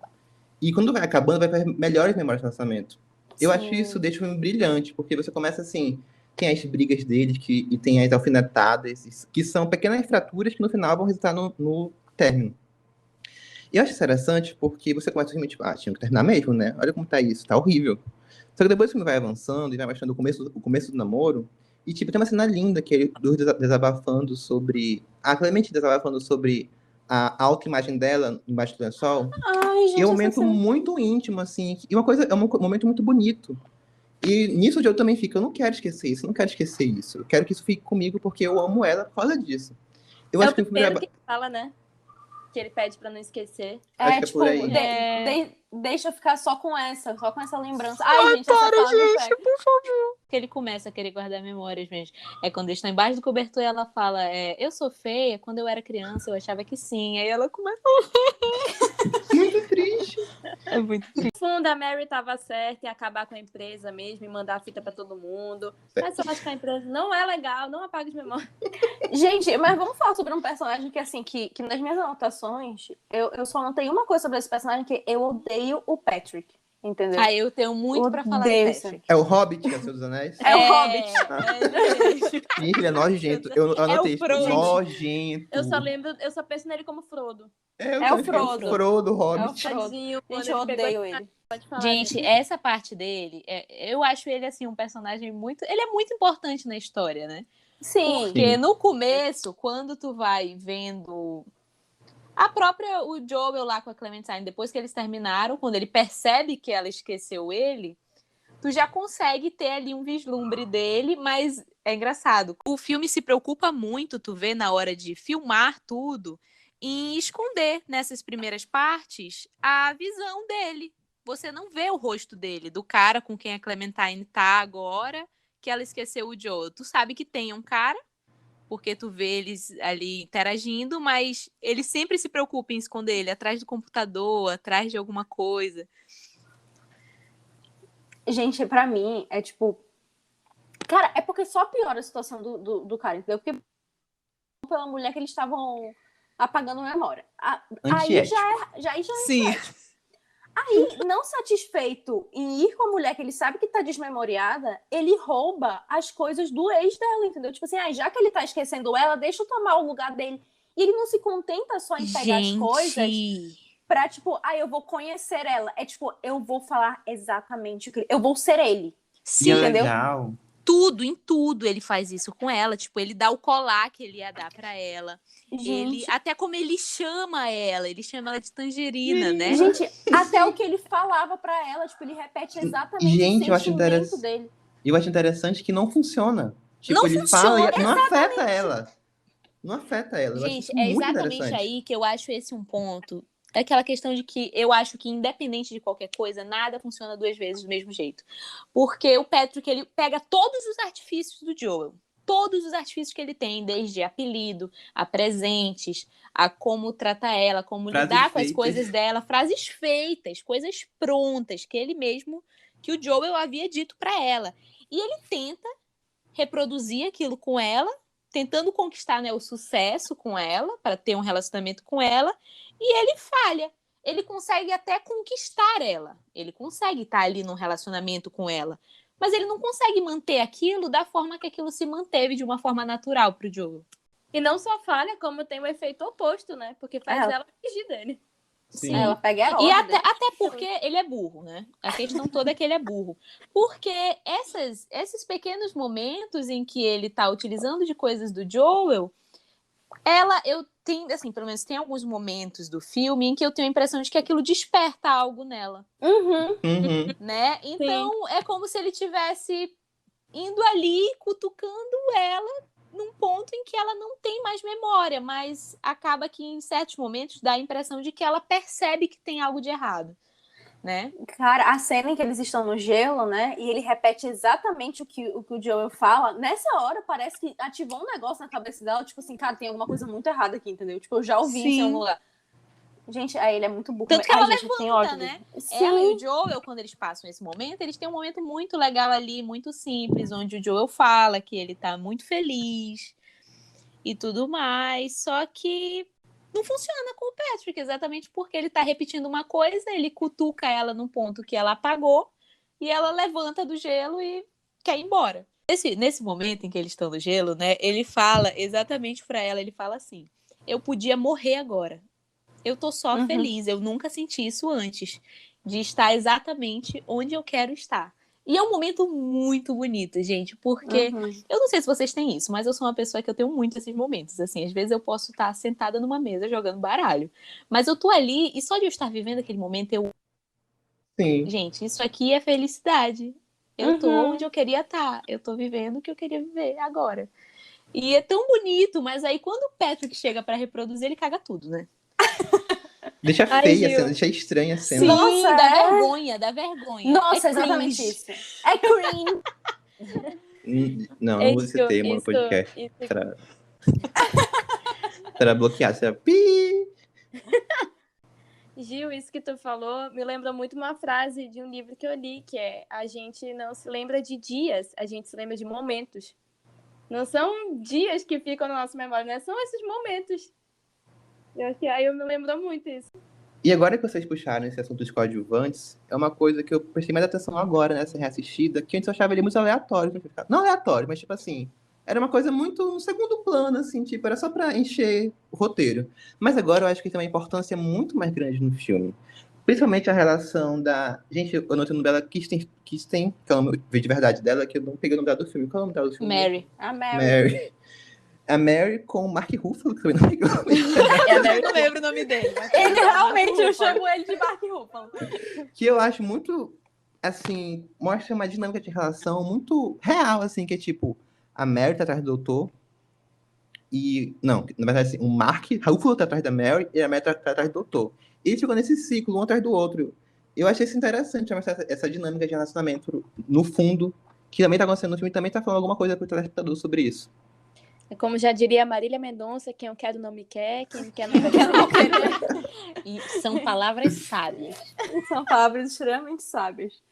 e quando vai acabando, vai para as melhores memórias do relacionamento. Eu acho isso deixa o filme brilhante, porque você começa assim, tem as brigas deles, e tem as alfinetadas, que são pequenas fraturas que no final vão resultar no término. E eu acho interessante porque você começa a filme, tipo, tinha que terminar mesmo, né? Olha como tá isso, tá horrível. Só que depois o filme vai avançando e vai mostrando o começo do namoro, e tipo, tem uma cena linda que ele desabafando sobre... A Clemente desabafando sobre a autoimagem dela embaixo do lençol. Ai, gente, E é um essa momento cena- muito íntimo, assim. E é um momento muito bonito. E nisso o Joe também fica, eu não quero esquecer isso, eu não quero esquecer isso. Eu quero que isso fique comigo porque eu amo ela por causa disso. Eu É acho o que o filme primeiro que fala, né? Que ele pede pra não esquecer. Acho que é tipo, por aí. deixa eu ficar só com essa lembrança. Ai, gente, essa fala me pega. Que ele começa a querer guardar memórias, gente. É quando eles estão embaixo do cobertor e ela fala, eu sou feia, quando eu era criança eu achava que sim. Aí ela começa... Muito triste. É muito triste. No fundo, a Mary tava certa em acabar com a empresa mesmo e mandar a fita pra todo mundo. Mas eu acho que a empresa não é legal, não apaga de memória. Gente, mas vamos falar sobre um personagem que, assim, que nas minhas anotações, eu só notei uma coisa sobre esse personagem, que eu odeio o Patrick, entendeu? Aí eu tenho muito pra falar Odeio do esse- Patrick. É o Hobbit, é o Senhor dos Anéis? É o Hobbit. Gente, ele é nojento. Eu anotei isso. Frodo. Nojento. Eu só penso nele como Frodo. Eu É o também, Frodo. Frodo, É o Hobbit. Frodo. Tadinho, Gente, quando eu ele pegou odeio esse- ele. Pode falar, Gente, essa parte dele, eu acho ele, assim, um personagem muito... Ele é muito importante na história, né? Sim. Porque no começo, quando tu vai vendo o Joel lá com a Clementine, depois que eles terminaram, quando ele percebe que ela esqueceu ele, tu já consegue ter ali um vislumbre dele, mas é engraçado. O filme se preocupa muito, tu vê, na hora de filmar tudo, em esconder nessas primeiras partes a visão dele. Você não vê o rosto dele, do cara com quem a Clementine tá agora, que ela esqueceu o Joel. Tu sabe que tem um cara, porque tu vê eles ali interagindo, mas ele sempre se preocupa em esconder ele atrás do computador, atrás de alguma coisa. Gente, pra mim, é tipo... Cara, é porque só piora a situação do cara, entendeu? Porque pela mulher que eles estavam apagando a memória. Aí Antiético. já é Sim. Aí, não satisfeito em ir com a mulher que ele sabe que tá desmemoriada, ele rouba as coisas do ex dela, entendeu? Tipo assim, já que ele tá esquecendo ela, deixa eu tomar o lugar dele. E ele não se contenta só em pegar as coisas pra, tipo, eu vou conhecer ela. É tipo, eu vou falar exatamente o que... Eu vou ser ele. E é entendeu? legal. Em tudo ele faz isso com ela. Tipo, ele dá o colar que ele ia dar pra ela. Ele, até como ele chama ela de tangerina, né? Gente, até o que ele falava pra ela, tipo, ele repete exatamente Gente, o sentimento dele. Eu acho interessante que não funciona. Tipo, Não ele funciona, fala e não afeta ela. Não afeta ela. Eu acho Gente, isso é muito exatamente interessante. aí que eu acho esse um ponto. É aquela questão de que eu acho que, independente de qualquer coisa, nada funciona duas vezes do mesmo jeito. Porque o Patrick, ele pega todos os artifícios do Joel. Todos os artifícios que ele tem, desde apelido, a presentes, a como trata ela, como Frases lidar com as feitas. coisas dela, frases feitas, coisas prontas, que ele mesmo, que o Joel havia dito pra ela. E ele tenta reproduzir aquilo com ela, tentando conquistar, né, o sucesso com ela, para ter um relacionamento com ela, e ele falha. Ele consegue até conquistar ela. Ele consegue estar ali num relacionamento com ela. Mas ele não consegue manter aquilo da forma que aquilo se manteve, de uma forma natural pro Joel. E não só falha, como tem o efeito oposto, né? Porque faz ela fugir dele. Sim. Ela pega a E ordem. até porque ele é burro, né? A questão toda é que ele é burro. Porque esses pequenos momentos em que ele tá utilizando de coisas do Joel, eu tenho, assim, pelo menos tem alguns momentos do filme em que eu tenho a impressão de que aquilo desperta algo nela, Uhum. né? Então, é como se ele tivesse indo ali, cutucando ela num ponto em que ela não tem mais memória, mas acaba que em certos momentos dá a impressão de que ela percebe que tem algo de errado, né? Cara, a cena em que eles estão no gelo, né? E ele repete exatamente o que o Joel fala. Nessa hora, parece que ativou um negócio na cabeça dela. Tipo assim, cara, tem alguma coisa muito errada aqui, entendeu? Tipo, eu já ouvi isso em algum lugar. Gente, aí ele é muito burro. Tanto que ela gente, eu tenho ódio levanta, né? dele. Ela e o Joel, quando eles passam esse momento, eles têm um momento muito legal ali, muito simples, onde o Joel fala que ele tá muito feliz e tudo mais, só que não funciona com o Patrick, exatamente porque ele tá repetindo uma coisa, ele cutuca ela num ponto que ela apagou e ela levanta do gelo e quer ir embora. Nesse momento em que eles estão no gelo, né, ele fala exatamente pra ela, ele fala assim: eu podia morrer agora. Eu tô só feliz, eu nunca senti isso antes, de estar exatamente onde eu quero estar. E é um momento muito bonito, gente, porque eu não sei se vocês têm isso, mas eu sou uma pessoa que eu tenho muito esses momentos, assim, às vezes eu posso estar sentada numa mesa jogando baralho, mas eu tô ali e só de eu estar vivendo aquele momento, Sim. gente, isso aqui é felicidade. Eu tô onde eu queria estar, eu tô vivendo o que eu queria viver agora. E é tão bonito, mas aí quando o Patrick chega pra reproduzir, ele caga tudo, né? Deixa feia a cena, deixa estranha a cena. Sim, Nossa, dá vergonha. Nossa, É exatamente cringe. isso. É cringe. Não usa esse termo no podcast. Será bloqueado, será pi. Gil, isso que tu falou me lembra muito uma frase de um livro que eu li, que é: a gente não se lembra de dias, a gente se lembra de momentos. Não são dias que ficam na nossa memória, né? São esses momentos. Eu acho que aí eu me lembro muito isso. E agora que vocês puxaram esse assunto dos coadjuvantes, é uma coisa que eu prestei mais atenção agora nessa reassistida, que antes eu achava ele muito aleatório. Não aleatório, mas tipo assim, era uma coisa muito no segundo plano, assim, tipo, era só pra encher o roteiro. Mas agora eu acho que tem uma importância muito mais grande no filme. Principalmente a relação da... Gente, eu notei o nome dela, Kirsten, que é o nome de verdade dela, que eu não peguei o nome dela do filme. Qual é o nome dela do filme? Mary. A Mary. Mary. A Mary com o Mark Ruffalo, que também não peguei o nome. Eu não lembro o nome dele. Ele realmente, eu chamo ele de Mark Ruffalo. Que eu acho muito, assim, mostra uma dinâmica de relação muito real, assim, que é tipo, a Mary tá atrás do doutor e... Não, na verdade, assim, o Mark Ruffalo tá atrás da Mary e a Mary tá atrás do doutor. E eles ficam nesse ciclo, um atrás do outro. Eu achei isso interessante, mostrar essa dinâmica de relacionamento no fundo, que também tá acontecendo no filme, e também tá falando alguma coisa pro telespectador sobre isso. Como já diria a Marília Mendonça, quem eu quero não me quer, quem me quer não me quer. E são palavras sábias. São palavras extremamente sábias.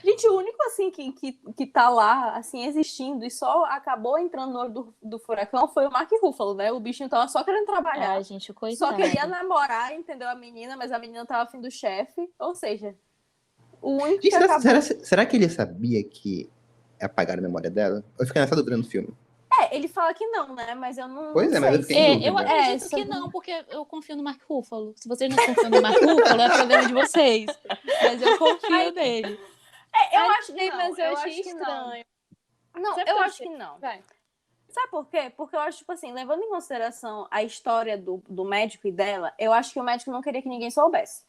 Gente, o único, assim, que tá lá, assim, existindo e só acabou entrando no olho do furacão foi o Mark Ruffalo, né? O bichinho tava só querendo trabalhar. Ai, gente, Só coitado. queria namorar, entendeu? A menina, mas a menina tava afim do chefe. Ou seja, o único que Gente, acabou... será que ele sabia que apagaram a memória dela? Eu fiquei nessa dúvida no filme. Ele fala que não, né? Mas eu não, Pois não é, mas sei eu fiquei em dúvida. Eu acredito isso que é- não, porque eu confio no Mark Ruffalo. Se vocês não confiam no Mark Ruffalo, é problema de vocês. Mas eu confio nele. Eu Ai, acho que não. mas eu acho achei que não. estranho. Não, Sabe eu por acho quê? que não. Vai. Sabe por quê? Porque eu acho, tipo assim, levando em consideração a história do médico e dela, eu acho que o médico não queria que ninguém soubesse.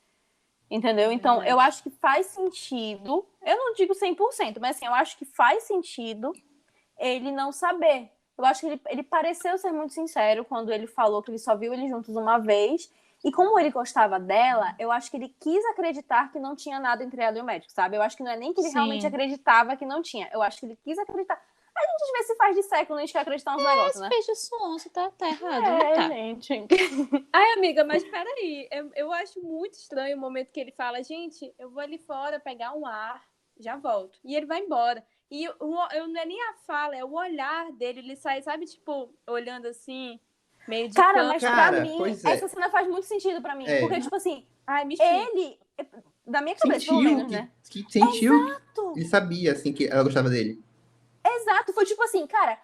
Entendeu? Então, Verdade. eu acho que faz sentido, eu não digo 100%, mas assim, eu acho que faz sentido ele não saber. Eu acho que ele pareceu ser muito sincero quando ele falou que ele só viu eles juntos uma vez. E como ele gostava dela, eu acho que ele quis acreditar que não tinha nada entre ela e o médico, sabe? Eu acho que não é nem que ele Sim. realmente acreditava que não tinha. Eu acho que ele quis acreditar. A gente às vezes se faz de século, a gente quer acreditar nos negócios, né? Peixe sonso, tá errado, não tá. gente. Ai, amiga, mas peraí. Eu acho muito estranho o momento que ele fala, gente, eu vou ali fora pegar um ar, já volto. E ele vai embora. E eu não é nem a fala, é o olhar dele. Ele sai, sabe, tipo, olhando assim, meio de Cara, canto. mas Cara, pra mim, pois é. essa cena faz muito sentido pra mim. É. Porque, tipo assim, Ai, me explica. ele, da minha cabeça, pelo Sentiu menos, né? que sentiu. Exato. Ele sabia, assim, que ela gostava dele. Exato, foi tipo assim, cara,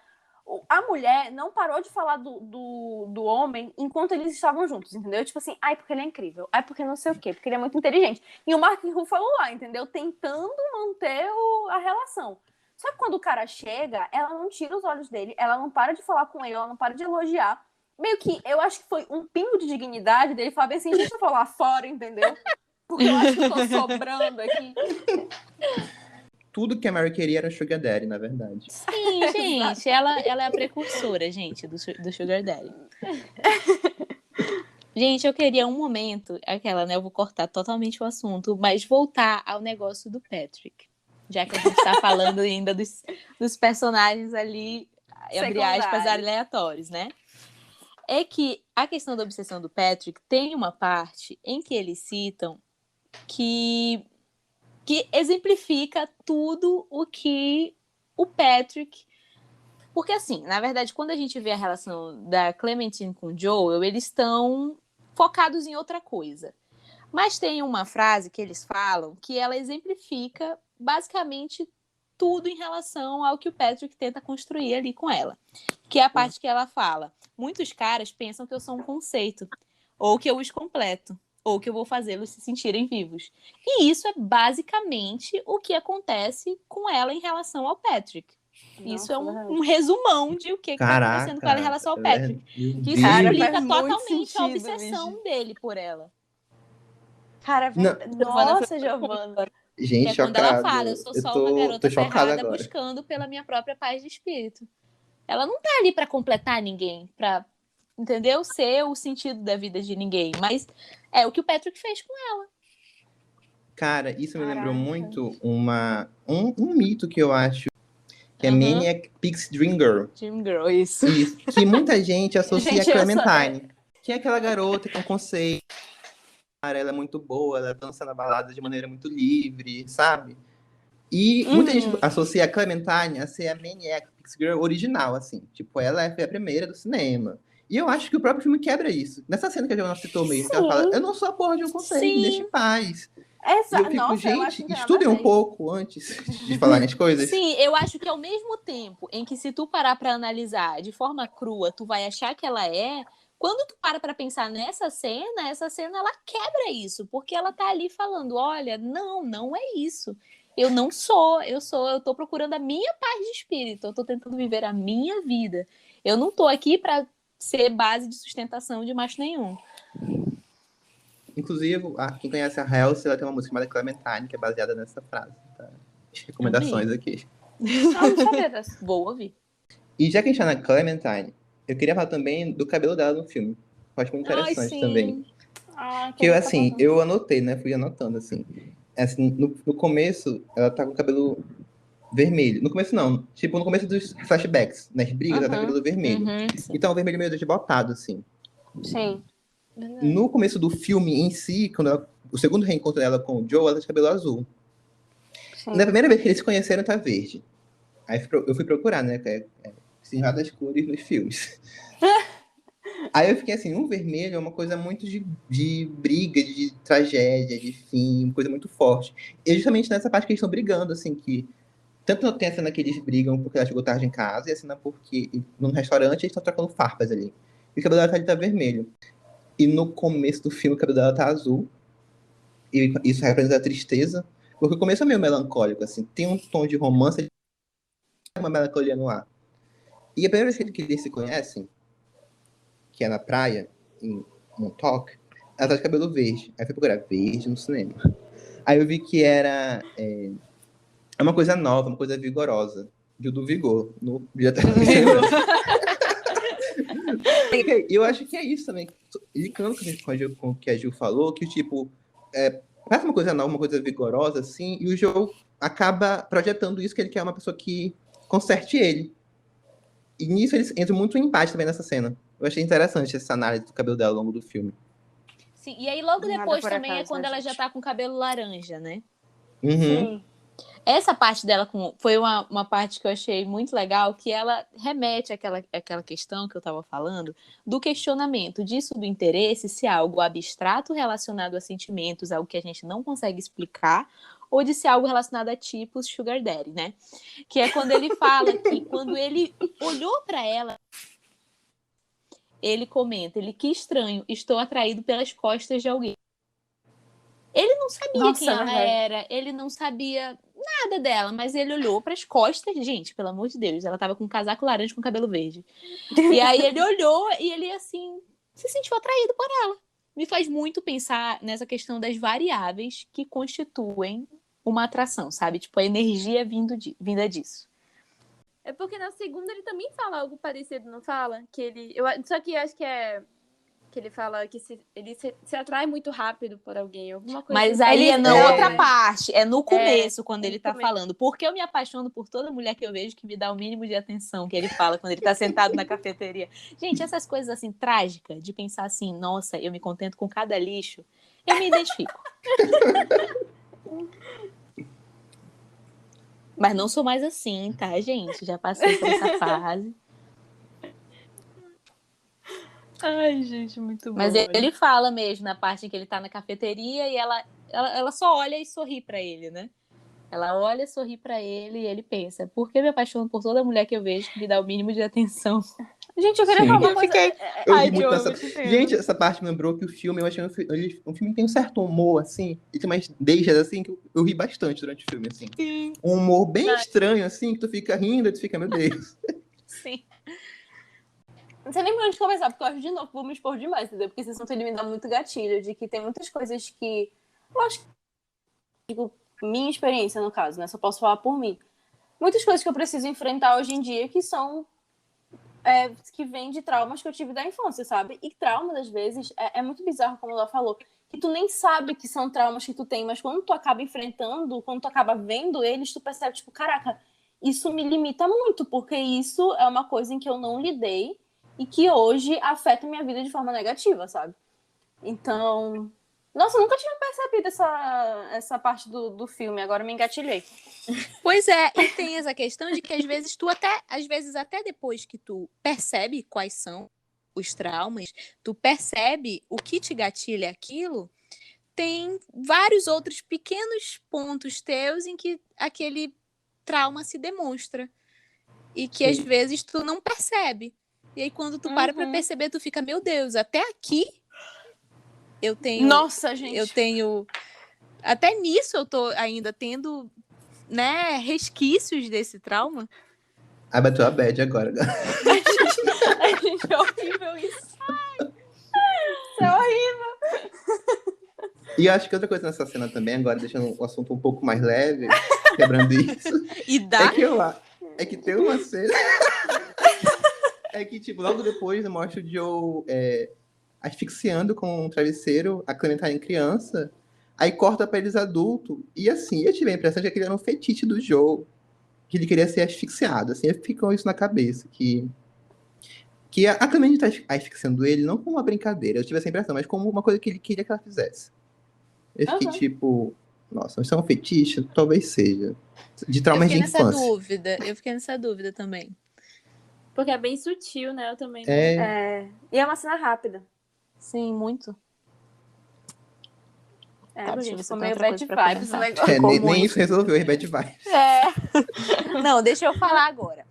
a mulher não parou de falar do homem enquanto eles estavam juntos, entendeu? Tipo assim, ai, porque ele é incrível, ai, porque não sei o quê, porque ele é muito inteligente. E o Mark Ruffalo lá, entendeu? Tentando manter a relação. Só que quando o cara chega, ela não tira os olhos dele, ela não para de falar com ele, ela não para de elogiar. Meio que, eu acho que foi um pingo de dignidade dele falar bem assim, deixa eu falar fora, entendeu? Porque eu acho que eu tô sobrando aqui. Tudo que a Mary queria era um Sugar Daddy, na verdade. Sim, gente, ela é a precursora, gente, do Sugar Daddy. Gente, eu queria um momento, aquela, né? Eu vou cortar totalmente o assunto, mas voltar ao negócio do Patrick. Já que a gente tá falando ainda dos personagens ali, abre aspas, Secundários. aleatórios, né? É que a questão da obsessão do Patrick tem uma parte em que eles citam que exemplifica tudo o que o Patrick... Porque, assim, na verdade, quando a gente vê a relação da Clementine com o Joel, eles estão focados em outra coisa. Mas tem uma frase que eles falam que ela exemplifica basicamente tudo em relação ao que o Patrick tenta construir ali com ela. Que é a parte que ela fala: muitos caras pensam que eu sou um conceito, ou que eu os completo, ou que eu vou fazê-los se sentirem vivos. E isso é basicamente o que acontece com ela em relação ao Patrick. Isso é um resumão de o que está acontecendo com ela em relação ao Patrick. Que isso Cara, explica faz muito totalmente a sentido, obsessão dele por ela. Cara, nossa, Giovana. Gente, Que é quando ela chocado. fala, eu sou só uma garota tô chocado ferrada agora. buscando pela minha própria paz de espírito. Ela não tá ali pra completar ninguém, pra, entendeu? Ser o sentido da vida de ninguém. Mas é o que o Patrick fez com ela. Cara, isso me lembrou Caraca. muito um mito que eu acho que é Uhum. Maniac Pixie Dream Girl. Dream Girl, isso. Isso, que muita gente associa Gente, a Clementine, que é aquela garota com conceito. Ela é muito boa, ela dança na balada de maneira muito livre, sabe? E muita gente associa a Clementine a ser a Maniac Pixie Girl original, assim. Tipo, ela foi a primeira do cinema. E eu acho que o próprio filme quebra isso. Nessa cena que a Giovanna citou mesmo, que ela fala, eu não sou a porra de um conceito, me Sim. deixa em paz. Essa, E eu fico, nossa, eu acho gente, que estudem um pouco antes de falarem as coisas. Sim, eu acho que ao mesmo tempo em que se tu parar pra analisar de forma crua, tu vai achar que ela é, quando tu para pra pensar nessa cena, essa cena ela quebra isso, porque ela tá ali falando, olha, não é isso. Eu não sou, eu tô procurando a minha paz de espírito, eu tô tentando viver a minha vida. Eu não tô aqui pra ser base de sustentação de macho nenhum. Inclusive, quem conhece a Halsey, ela tem uma música chamada Clementine, que é baseada nessa frase. Tá? Recomendações aqui. Não, não sabia dessa. Vou ouvir. E já que a gente tá na Clementine, eu queria falar também do cabelo dela no filme. Eu acho muito interessante sim. também. Ah, Que eu, assim, eu anotei, né? Fui anotando, assim. No começo, ela tá com o cabelo vermelho. No começo não. Tipo, no começo dos flashbacks, nas brigas, ela tá Uhum. cabelo vermelho. Sim. Então, o vermelho meio desbotado, assim. Sim. No começo do filme em si, o segundo reencontro dela com o Joe, ela tá de cabelo azul. Sim. E na primeira vez que eles se conheceram, tá verde. Aí eu fui procurar, né? Significado das cores nos filmes. Aí eu fiquei assim, um vermelho é uma coisa muito de briga, de tragédia, de fim, uma coisa muito forte. E justamente nessa parte que eles estão brigando, assim, que tanto tem a cena que eles brigam porque ela chegou tarde em casa, e a cena porque num restaurante eles estão trocando farpas ali. E o cabelo dela tá vermelho. E no começo do filme o cabelo dela tá azul. E isso representa a tristeza. Porque o começo é meio melancólico, assim. Tem um tom de romance, uma melancolia no ar. E a primeira vez que eles se conhecem, que é na praia, em Montauk, ela tá de cabelo verde. Aí eu fui procurar verde no cinema. Aí eu vi que era uma coisa nova, uma coisa vigorosa. Do Vigor. No dia E eu acho que é isso também. Ligando com o que a Gil falou, que tipo, parece uma coisa nova, uma coisa vigorosa, assim, e o Joe acaba projetando isso, que ele quer uma pessoa que conserte ele. E nisso eles entram muito em empate também nessa cena. Eu achei interessante essa análise do cabelo dela ao longo do filme. Sim, e aí logo Nada depois por também acaso, é quando né, ela gente? já tá com cabelo laranja, né? Uhum. Sim. Essa parte dela foi uma parte que eu achei muito legal, que ela remete àquela questão que eu estava falando, do questionamento disso do interesse, se é algo abstrato relacionado a sentimentos, algo que a gente não consegue explicar, ou de se é algo relacionado a tipos sugar daddy, né? Que é quando ele fala que quando ele olhou para ela, ele comenta, que estranho, estou atraído pelas costas de alguém. Ele não sabia Nossa, quem ela verdade. era, ele não sabia nada dela, mas ele olhou para as costas, gente, pelo amor de Deus, ela tava com um casaco laranja com cabelo verde. E aí ele olhou e ele, assim, se sentiu atraído por ela. Me faz muito pensar nessa questão das variáveis que constituem uma atração, sabe? Tipo, a energia vinda disso. É porque na segunda ele também fala algo parecido, não fala? Só que eu acho que é que ele fala que ele se atrai muito rápido por alguém, alguma coisa Mas assim. aí é na É. outra parte, é no começo, quando no ele tá começo. falando. Porque eu me apaixono por toda mulher que eu vejo que me dá o mínimo de atenção, que ele fala quando ele tá sentado na cafeteria. Gente, essas coisas assim, trágicas, de pensar assim, nossa, eu me contento com cada lixo, eu me identifico. Mas não sou mais assim, tá, gente? Já passei por essa fase. Ai, gente, muito bom. Mas ele fala mesmo na parte em que ele tá na cafeteria e ela só olha e sorri pra ele, né? Ela olha, sorri pra ele e ele pensa, por que eu me apaixono por toda mulher que eu vejo que me dá o mínimo de atenção? Gente, eu queria Sim. falar uma Eu coisa. fiquei- Eu Ai, ri muito Joe, nessa... eu te entendo. Gente, essa parte me lembrou que o filme, eu achei um filme que tem um certo humor, assim, e tem umas deixas, assim, que eu ri bastante durante o filme, assim. Sim, Um humor bem estranho, assim, que tu fica rindo e tu fica, meu Deus. sim. Não sei nem por onde começar, porque eu acho de novo, vou me expor demais, entendeu? Porque vocês estão me dando muito gatilho, de que tem muitas coisas que. Eu acho que. Digo, minha experiência, no caso, né? Só posso falar por mim. Muitas coisas que eu preciso enfrentar hoje em dia que são. Que vêm de traumas que eu tive da infância, sabe? E trauma, às vezes, é muito bizarro, como ela falou, que tu nem sabe que são traumas que tu tem, mas quando tu acaba enfrentando, quando tu acaba vendo eles, tu percebe, tipo, caraca, isso me limita muito, porque isso é uma coisa em que eu não lidei e que hoje afeta minha vida de forma negativa, sabe? Então, nossa, eu nunca tinha percebido essa parte do filme, agora me engatilhei. Pois é, e tem essa questão de que às vezes até depois que tu percebe quais são os traumas, tu percebe o que te gatilha aquilo, tem vários outros pequenos pontos teus em que aquele trauma se demonstra. E que às vezes tu não percebe. E aí quando tu para pra perceber, tu fica, meu Deus, até aqui eu tenho... Nossa, gente. Eu tenho... Até nisso eu tô ainda tendo, né, resquícios desse trauma. Aí bateu a bad agora. Ai, gente, é horrível isso. Isso é horrível. E eu acho que outra coisa nessa cena também, agora deixando o assunto um pouco mais leve, quebrando isso, E dá... é que tem uma cena... É que, tipo, logo depois mostra o Joe asfixiando com um travesseiro a Clementine criança, aí corta pra eles adultos, e assim, eu tive a impressão de que aquele era um fetiche do Joe. que ele queria ser asfixiado, assim, ficou isso na cabeça, que a Clementine tá asfixiando ele não como uma brincadeira, eu tive essa impressão, mas como uma coisa que ele queria que ela fizesse. Eu fiquei Aham. tipo, nossa, isso é um fetiche? Talvez seja. De Eu traumas fiquei de nessa infância. dúvida. Eu fiquei nessa dúvida também. Porque é bem sutil, né? Eu também não. É, E é uma cena rápida. Sim, muito. É, Tá, gente, você ficou tem meio outra bad coisa pra vibes o comentar. negócio. nem, Como nem muito. isso resolveu, o Bad vai. Não, deixa eu falar agora.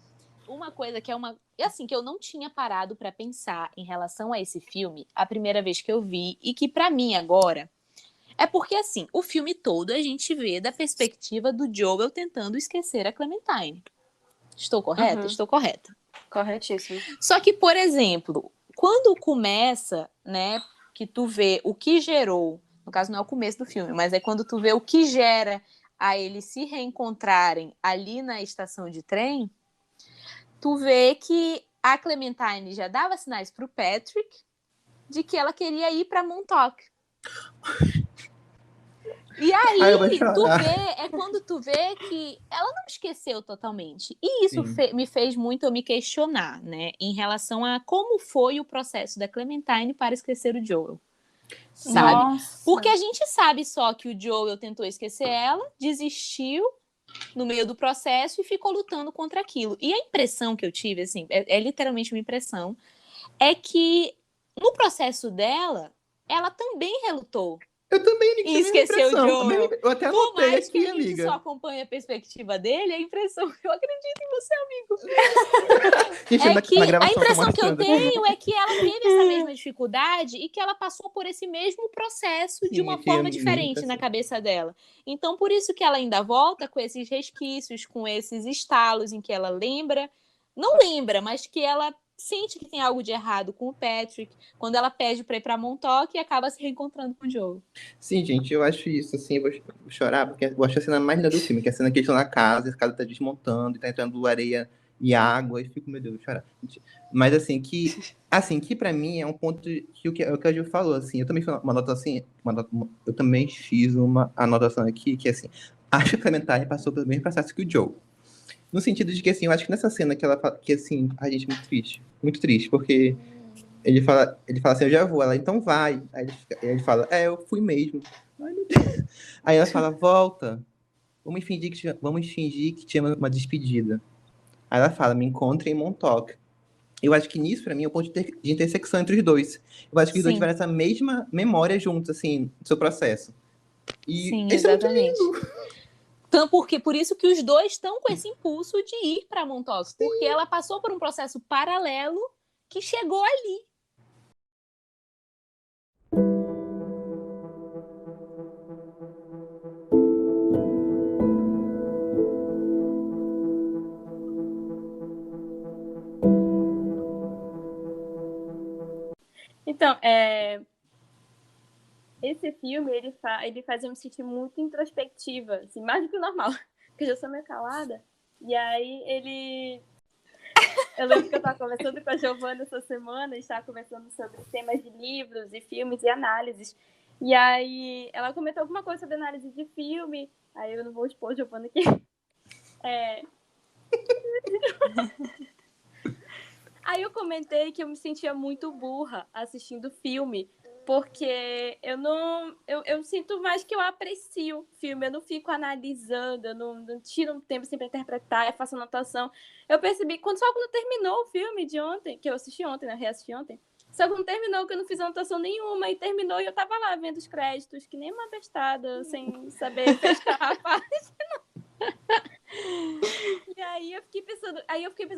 Uma coisa que é uma. E assim, que eu não tinha parado pra pensar em relação a esse filme a primeira vez que eu vi, e que pra mim agora. É porque, assim, o filme todo a gente vê da perspectiva do Joel tentando esquecer a Clementine. Estou correta? Uhum. Estou correta. Corretíssimo. Só que, por exemplo, quando começa, né, que tu vê o que gerou, no caso não é o começo do filme, mas é quando tu vê o que gera a eles se reencontrarem ali na estação de trem, tu vê que a Clementine já dava sinais pro Patrick de que ela queria ir para Montauk. E Ai, eu vou aí, chorar. é quando tu vê que ela não esqueceu totalmente. E isso Sim. me fez muito eu me questionar, né, em relação a como foi o processo da Clementine para esquecer o Joel, sabe? Nossa. Porque a gente sabe só que o Joel tentou esquecer ela, desistiu no meio do processo e ficou lutando contra aquilo. E a impressão que eu tive, assim, é literalmente uma impressão, é que no processo dela, ela também relutou Eu também e tive a mesma esqueceu o impressão. Joel. Eu até Por anotei mais que aqui, a gente amiga. só acompanhe a perspectiva dele, a impressão que eu acredito em você, amigo. Gente, É na que a gravação tá impressão que eu mostrando aqui. tenho é que ela teve essa mesma dificuldade e que ela passou por esse mesmo processo de Sim, uma eu tinha forma a mesma diferente na impressão. cabeça dela. Então, por isso que ela ainda volta com esses resquícios, com esses estalos em que ela lembra, não lembra, mas que ela sente que tem algo de errado com o Patrick, quando ela pede pra ir pra Montauk e acaba se reencontrando com o Joe. Sim, gente, eu acho isso, assim, eu vou chorar, porque eu acho a cena mais linda do filme, que é a cena que eles estão na casa, a casa tá desmontando, e tá entrando areia e água, e fico, meu Deus, vou chorar. Mas, assim, que pra mim é um ponto que o que a Ju falou, assim, eu também fiz uma anotação, assim, eu também fiz uma anotação aqui, que, assim, acho que a Clementine passou pelo mesmo processo que o Joe. No sentido de que, assim, eu acho que nessa cena que ela fala, que, assim, a gente é muito triste, porque ele fala assim, eu já vou. Ela, então vai. Aí ele fala, eu fui mesmo. Ai, meu Deus. Aí ela fala, volta. Vamos fingir que tinha uma despedida. Aí ela fala, me encontre em Montauk. Eu acho que nisso, pra mim, é o ponto de intersecção entre os dois. Eu acho que os dois Sim. tiveram essa mesma memória juntos, assim, do seu processo. E Sim, isso é muito exatamente. lindo. Então, por isso que os dois estão com esse impulso de ir para Montauk, porque ela passou por um processo paralelo que chegou ali. Então, esse filme, ele faz eu me sentir muito introspectiva, assim, mais do que o normal, porque eu já sou meio calada. E aí, eu lembro que eu estava conversando com a Giovana essa semana, a gente estava conversando sobre temas de livros e filmes e análises. E aí, ela comentou alguma coisa sobre análise de filme, aí eu não vou expor a Giovana aqui. Aí eu comentei que eu me sentia muito burra assistindo o filme, porque eu sinto mais que eu aprecio o filme, eu não fico analisando, eu não tiro um tempo assim pra interpretar, eu faço anotação. Eu percebi, só quando terminou o filme de ontem, que eu assisti ontem, né, reassisti ontem, só quando terminou que eu não fiz anotação nenhuma, e terminou e eu tava lá vendo os créditos, que nem uma bestada, sem saber fechar a página. E aí eu fiquei pensando,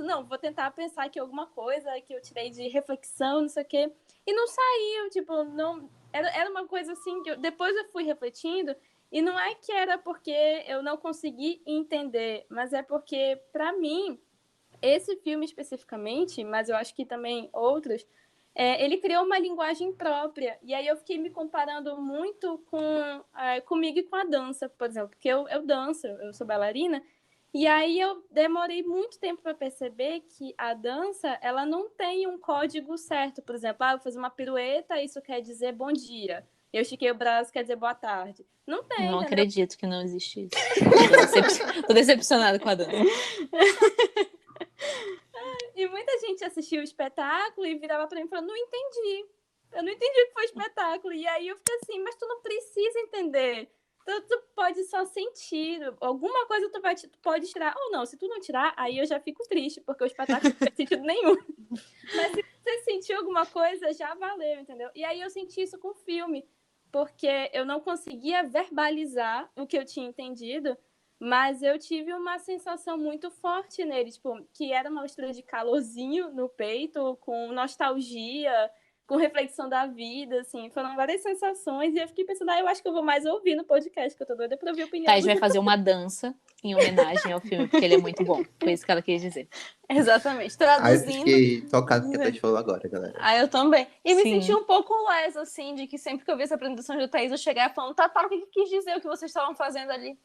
não, vou tentar pensar aqui alguma coisa que eu tirei de reflexão, não sei o quê. E não saiu, tipo, não. Era uma coisa assim que depois eu fui refletindo, e não é que era porque eu não consegui entender, mas é porque, pra mim, esse filme especificamente, mas eu acho que também outros, ele criou uma linguagem própria. E aí eu fiquei me comparando muito comigo e com a dança, por exemplo, porque eu danço, eu sou bailarina. E aí eu demorei muito tempo para perceber que a dança, ela não tem um código certo. Por exemplo, eu vou fazer uma pirueta, isso quer dizer bom dia. Eu estiquei o braço, quer dizer boa tarde. Não tem, Não entendeu? acredito que não existe isso. Tô decepcionada com a dança. E muita gente assistia o espetáculo e virava pra mim e falou, não entendi. Eu não entendi o que foi espetáculo. E aí eu fiquei assim, mas tu não precisa entender. Tu pode só sentir. Alguma coisa tu pode tirar. Ou não, se tu não tirar, aí eu já fico triste, porque o espetáculo não faz sentido nenhum. Mas se você sentiu alguma coisa, já valeu, entendeu? E aí eu senti isso com o filme, porque eu não conseguia verbalizar o que eu tinha entendido, mas eu tive uma sensação muito forte nele, tipo, que era uma mistura de calorzinho no peito, com nostalgia, com reflexão da vida, assim, foram várias sensações, e eu fiquei pensando, eu acho que eu vou mais ouvir no podcast, que eu tô doida pra ouvir a opinião. Tá, a gente vai fazer uma dança em homenagem ao filme, porque ele é muito bom. Foi isso que ela quis dizer. Exatamente. Aí eu Traduzindo. fiquei tocado com o que a Thaís falou agora, galera. Ah, eu também. E me Sim. senti um pouco lesa, assim, de que sempre que eu vi essa apresentação de Thaís, eu chegava falando, tá, o que quis dizer o que vocês estavam fazendo ali?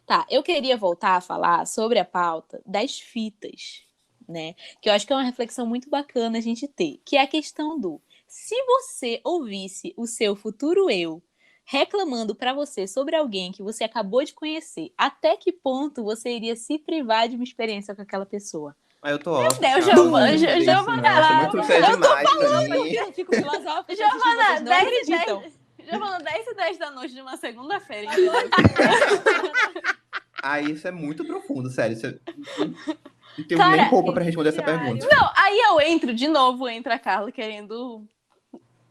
Tá, eu queria voltar a falar sobre a pauta das fitas, né? Que eu acho que é uma reflexão muito bacana a gente ter, que é a questão do se você ouvisse o seu futuro eu reclamando pra você sobre alguém que você acabou de conhecer, até que ponto você iria se privar de uma experiência com aquela pessoa? Aí eu tô off. Deus, tchau, Giovana, não sei Giovana, isso, não. Isso é muito sério demais pra mim. Eu fico filosófica, Giovana, vocês não 10 acreditam. Giovana, 10 e 10 da noite de uma segunda-feira, entendeu? Isso é muito profundo, sério. Não tenho Cara, nem roupa pra responder essa pergunta. Não, aí eu entro, de novo, entra a Carla querendo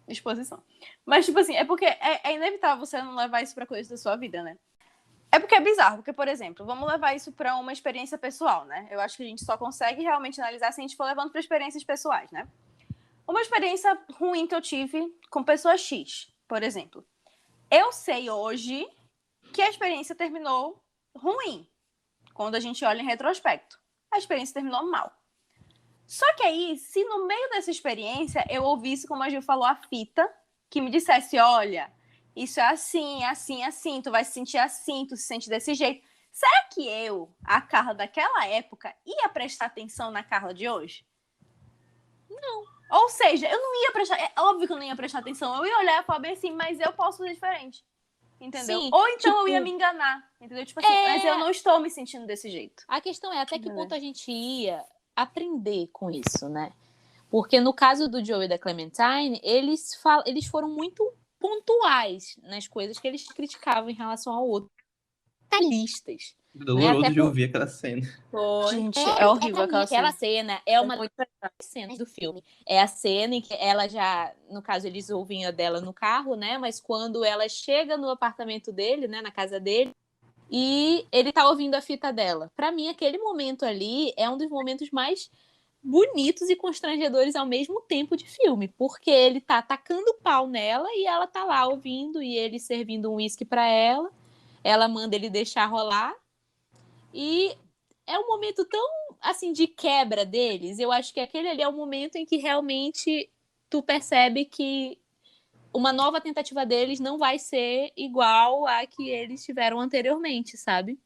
exposição. Mas, tipo assim, é porque é inevitável você não levar isso pra coisas da sua vida, né? É porque é bizarro, porque, por exemplo, vamos levar isso pra uma experiência pessoal, né? Eu acho que a gente só consegue realmente analisar se a gente for levando pra experiências pessoais, né? Uma experiência ruim que eu tive com pessoa X, por exemplo. Eu sei hoje que a experiência terminou ruim, quando a gente olha em retrospecto. A experiência terminou mal. Só que aí, se no meio dessa experiência eu ouvisse, como a Gil falou, a fita, que me dissesse, olha, isso é assim, assim, assim, tu vai se sentir assim, tu se sente desse jeito. Será que eu, a Carla daquela época, ia prestar atenção na Carla de hoje? Não. Ou seja, eu não ia prestar... É óbvio que eu não ia prestar atenção. Eu ia olhar e falar bem assim, mas eu posso fazer diferente. Entendeu? Sim, Ou então eu tipo- ia me enganar. Entendeu? Tipo assim, mas eu não estou me sentindo desse jeito. A questão é até que ponto a gente ia aprender com isso, né? Porque no caso do Joe e da Clementine, eles foram muito pontuais nas coisas que eles criticavam em relação ao outro. Detalhistas. Doloroso Até de ouvir aquela cena. Gente, é horrível aquela Aquela cena. cena é uma das cenas do filme. É a cena em que ela já, no caso, eles ouvem a dela no carro, né? Mas quando ela chega no apartamento dele, né? Na casa dele, e ele tá ouvindo a fita dela. Pra mim, aquele momento ali é um dos momentos mais bonitos e constrangedores ao mesmo tempo de filme, porque ele tá atacando pau nela e ela tá lá ouvindo e ele servindo um uísque pra ela manda ele deixar rolar e é um momento tão assim de quebra deles. Eu acho que aquele ali é o momento em que realmente tu percebe que uma nova tentativa deles não vai ser igual a que eles tiveram anteriormente, sabe?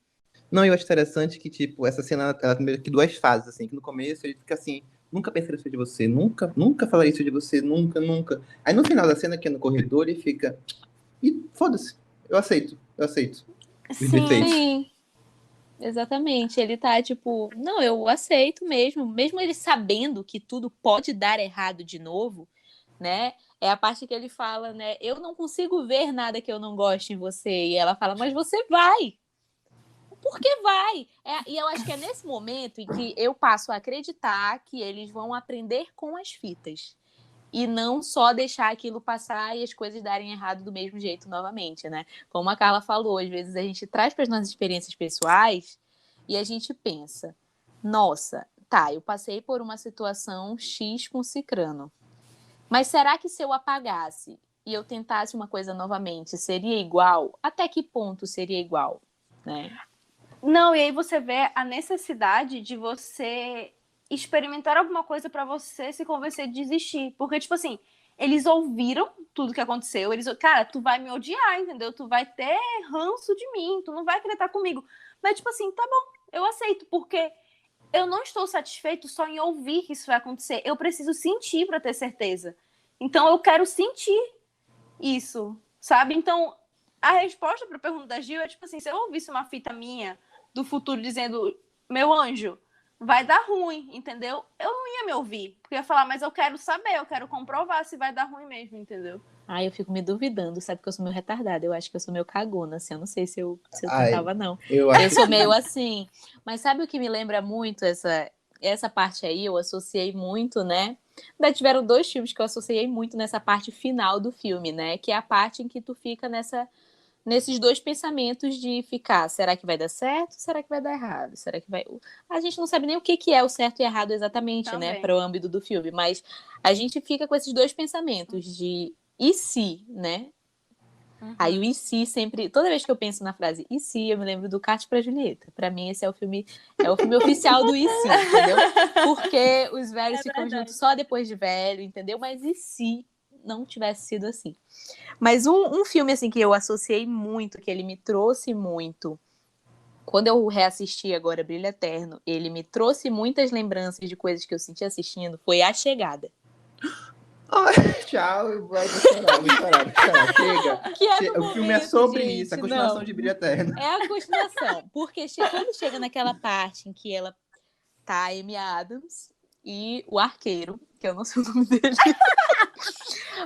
Não, eu acho interessante que, tipo, essa cena, ela tem meio que duas fases, assim, que no começo ele fica assim, nunca pensei isso de você, nunca falaria isso de você, nunca. Aí no final da cena, que é no corredor, ele fica, e foda-se, eu aceito. Os defeitos. Sim. Exatamente. Ele tá tipo, não, eu aceito mesmo ele sabendo que tudo pode dar errado de novo, né? É a parte que ele fala, né? Eu não consigo ver nada que eu não goste em você. E ela fala, mas você vai. Por que vai? E eu acho que é nesse momento em que eu passo a acreditar que eles vão aprender com as fitas. E não só deixar aquilo passar e as coisas darem errado do mesmo jeito novamente, né? Como a Carla falou, às vezes a gente traz para as nossas experiências pessoais e a gente pensa, nossa, tá, eu passei por uma situação X com cicrano. Mas será que se eu apagasse e eu tentasse uma coisa novamente, seria igual? Até que ponto seria igual, né? Não, e aí você vê a necessidade de você experimentar alguma coisa pra você se convencer de desistir. Porque, tipo assim, Eles ouviram tudo que aconteceu. Cara, tu vai me odiar, entendeu? Tu vai ter ranço de mim, tu não vai querer estar comigo. Mas, tipo assim, tá bom, eu aceito, porque eu não estou satisfeito só em ouvir que isso vai acontecer. Eu preciso sentir para ter certeza. Então, eu quero sentir isso, sabe? Então, a resposta para a pergunta da Gil é tipo assim, se eu ouvisse uma fita minha do futuro dizendo, meu anjo, vai dar ruim, entendeu? Eu não ia me ouvir, porque eu ia falar, mas eu quero saber, eu quero comprovar se vai dar ruim mesmo, entendeu? Ai, eu fico me duvidando, sabe que eu sou meio retardada. Eu acho que eu sou meio cagona, assim. Eu não sei se eu Ai, tentava, não. Eu Eu acho sou meio assim. Mas sabe o que me lembra muito essa parte aí? Eu associei muito, né? Ainda tiveram 2 filmes que eu associei muito nessa parte final do filme, né? Que é a parte em que tu fica nesses 2 pensamentos de ficar, será que vai dar certo? Será que vai dar errado? Será que vai... A gente não sabe nem o que é o certo e errado exatamente, né? Também. Para o âmbito do filme. Mas a gente fica com esses 2 pensamentos de e se, né? Aí o e se sempre... Toda vez que eu penso na frase e se, eu me lembro do Cate pra Julieta. Pra mim, esse é o filme oficial do e se, entendeu? Porque os velhos ficam verdade. juntos só depois de velho, entendeu? Mas e se não tivesse sido assim? Mas um filme, assim, que eu associei muito, que ele me trouxe muito... Quando eu reassisti agora Brilho Eterno, ele me trouxe muitas lembranças de coisas que eu senti assistindo, foi A Chegada. Tchau, eu vou chorar. Chega. Que é do O filme é momento, sobre gente, isso, a continuação não. de Brilho Eterno. É a continuação. Porque quando chega naquela parte em que ela tá a Amy Adams e o arqueiro, que eu não sei o nome dele,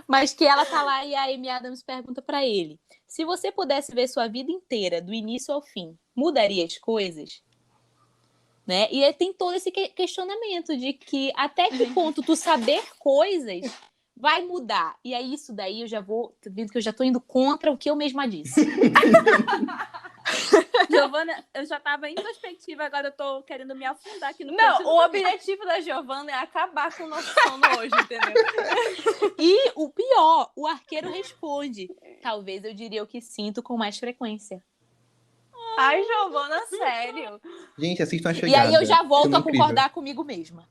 mas que ela tá lá e a Amy Adams pergunta pra ele: se você pudesse ver sua vida inteira, do início ao fim, mudaria as coisas? Né? E aí tem todo esse questionamento de que até que ponto tu saber coisas vai mudar. E aí isso daí eu já vou vendo que eu já tô indo contra o que eu mesma disse. Giovana, eu já tava introspectiva, agora eu tô querendo me afundar aqui no Não, canto. o objetivo da Giovana é acabar com o nosso sono hoje, entendeu? E o pior, o arqueiro responde: talvez eu diria o que sinto com mais frequência. Ai, Giovana, sério. Gente, assistam A E Chegada. aí eu já volto Filme a incrível. concordar comigo mesma.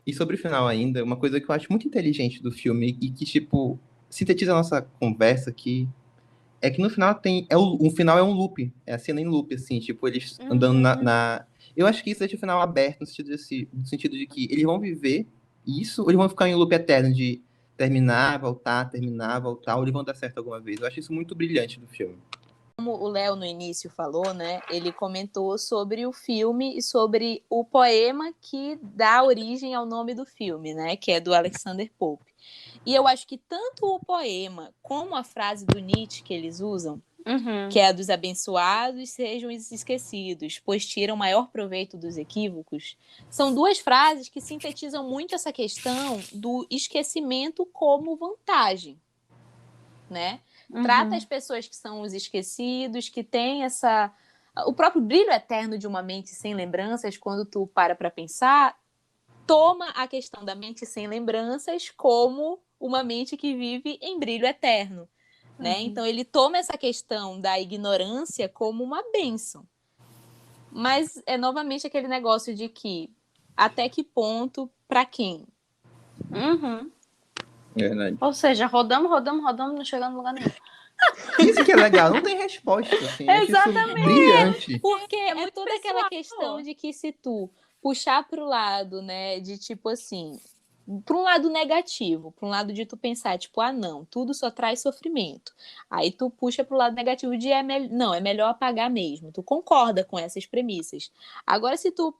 E sobre o final ainda, uma coisa que eu acho muito inteligente do filme e que, tipo, sintetiza a nossa conversa aqui, é que no final o final é um loop, é a cena em loop, assim, tipo, eles andando na... Eu acho que isso deixa o final aberto, no sentido de que eles vão viver isso, ou eles vão ficar em loop eterno de terminar, voltar, ou eles vão dar certo alguma vez. Eu acho isso muito brilhante do filme. Como o Léo no início falou, né? Ele comentou sobre o filme e sobre o poema que dá origem ao nome do filme, né? Que é do Alexander Pope. E eu acho que tanto o poema como a frase do Nietzsche que eles usam, que é a dos abençoados sejam esquecidos, pois tiram maior proveito dos equívocos, são 2 frases que sintetizam muito essa questão do esquecimento como vantagem, né? Trata as pessoas que são os esquecidos, que têm essa... O próprio brilho eterno de uma mente sem lembranças, quando tu para pensar, toma a questão da mente sem lembranças como uma mente que vive em brilho eterno, né? Então ele toma essa questão da ignorância como uma bênção. Mas é novamente aquele negócio de que até que ponto, para quem? Verdade. Ou seja, rodamos, não chegando em lugar nenhum. Isso que é legal, não tem resposta, assim. Eu acho isso brilhante. Porque é muito toda pessoal. aquela questão de que se tu puxar pro lado, né, de tipo assim, para um lado negativo, para um lado de tu pensar, tipo, ah, não, tudo só traz sofrimento. Aí tu puxa pro lado negativo de não, é melhor apagar mesmo. Tu concorda com essas premissas. Agora, se tu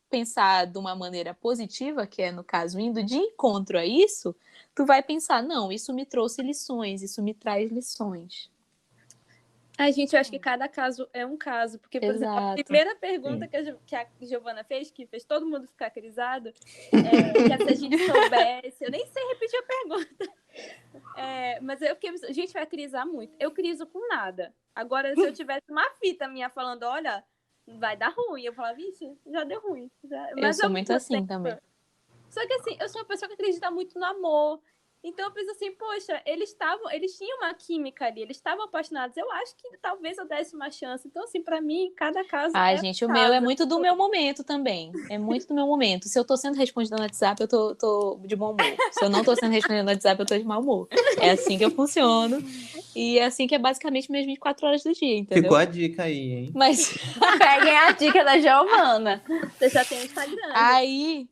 pensar de uma maneira positiva, que é, no caso, indo de encontro a isso, tu vai pensar, não, isso me trouxe lições, isso me traz lições. Ai, gente, eu acho que cada caso é um caso. Porque, por exemplo, a Exato. primeira pergunta que a Giovana fez, que fez todo mundo ficar crisado, que se a gente soubesse... Eu nem sei repetir a pergunta. Mas eu fiquei... A gente vai crisar muito. Eu criso com nada. Agora, se eu tivesse uma fita minha falando, olha, vai dar ruim. Eu falava, vixe, já deu ruim. Eu sou muito assim também. Só que assim, eu sou uma pessoa que acredita muito no amor. Então eu penso assim, poxa, eles tinham uma química ali, eles estavam apaixonados. Eu acho que talvez eu desse uma chance. Então, assim, pra mim, cada caso Ai, é um gente, o caso. meu é muito do meu momento também. É muito do meu momento. Se eu tô sendo respondida no WhatsApp, eu tô de bom humor. Se eu não tô sendo respondida no WhatsApp, eu tô de mau humor. É assim que eu funciono. E é assim que é basicamente minhas 24 horas do dia, entendeu? Ficou a dica aí, hein? Mas Peguem a dica da Giovana. Você já tem o Instagram. aí...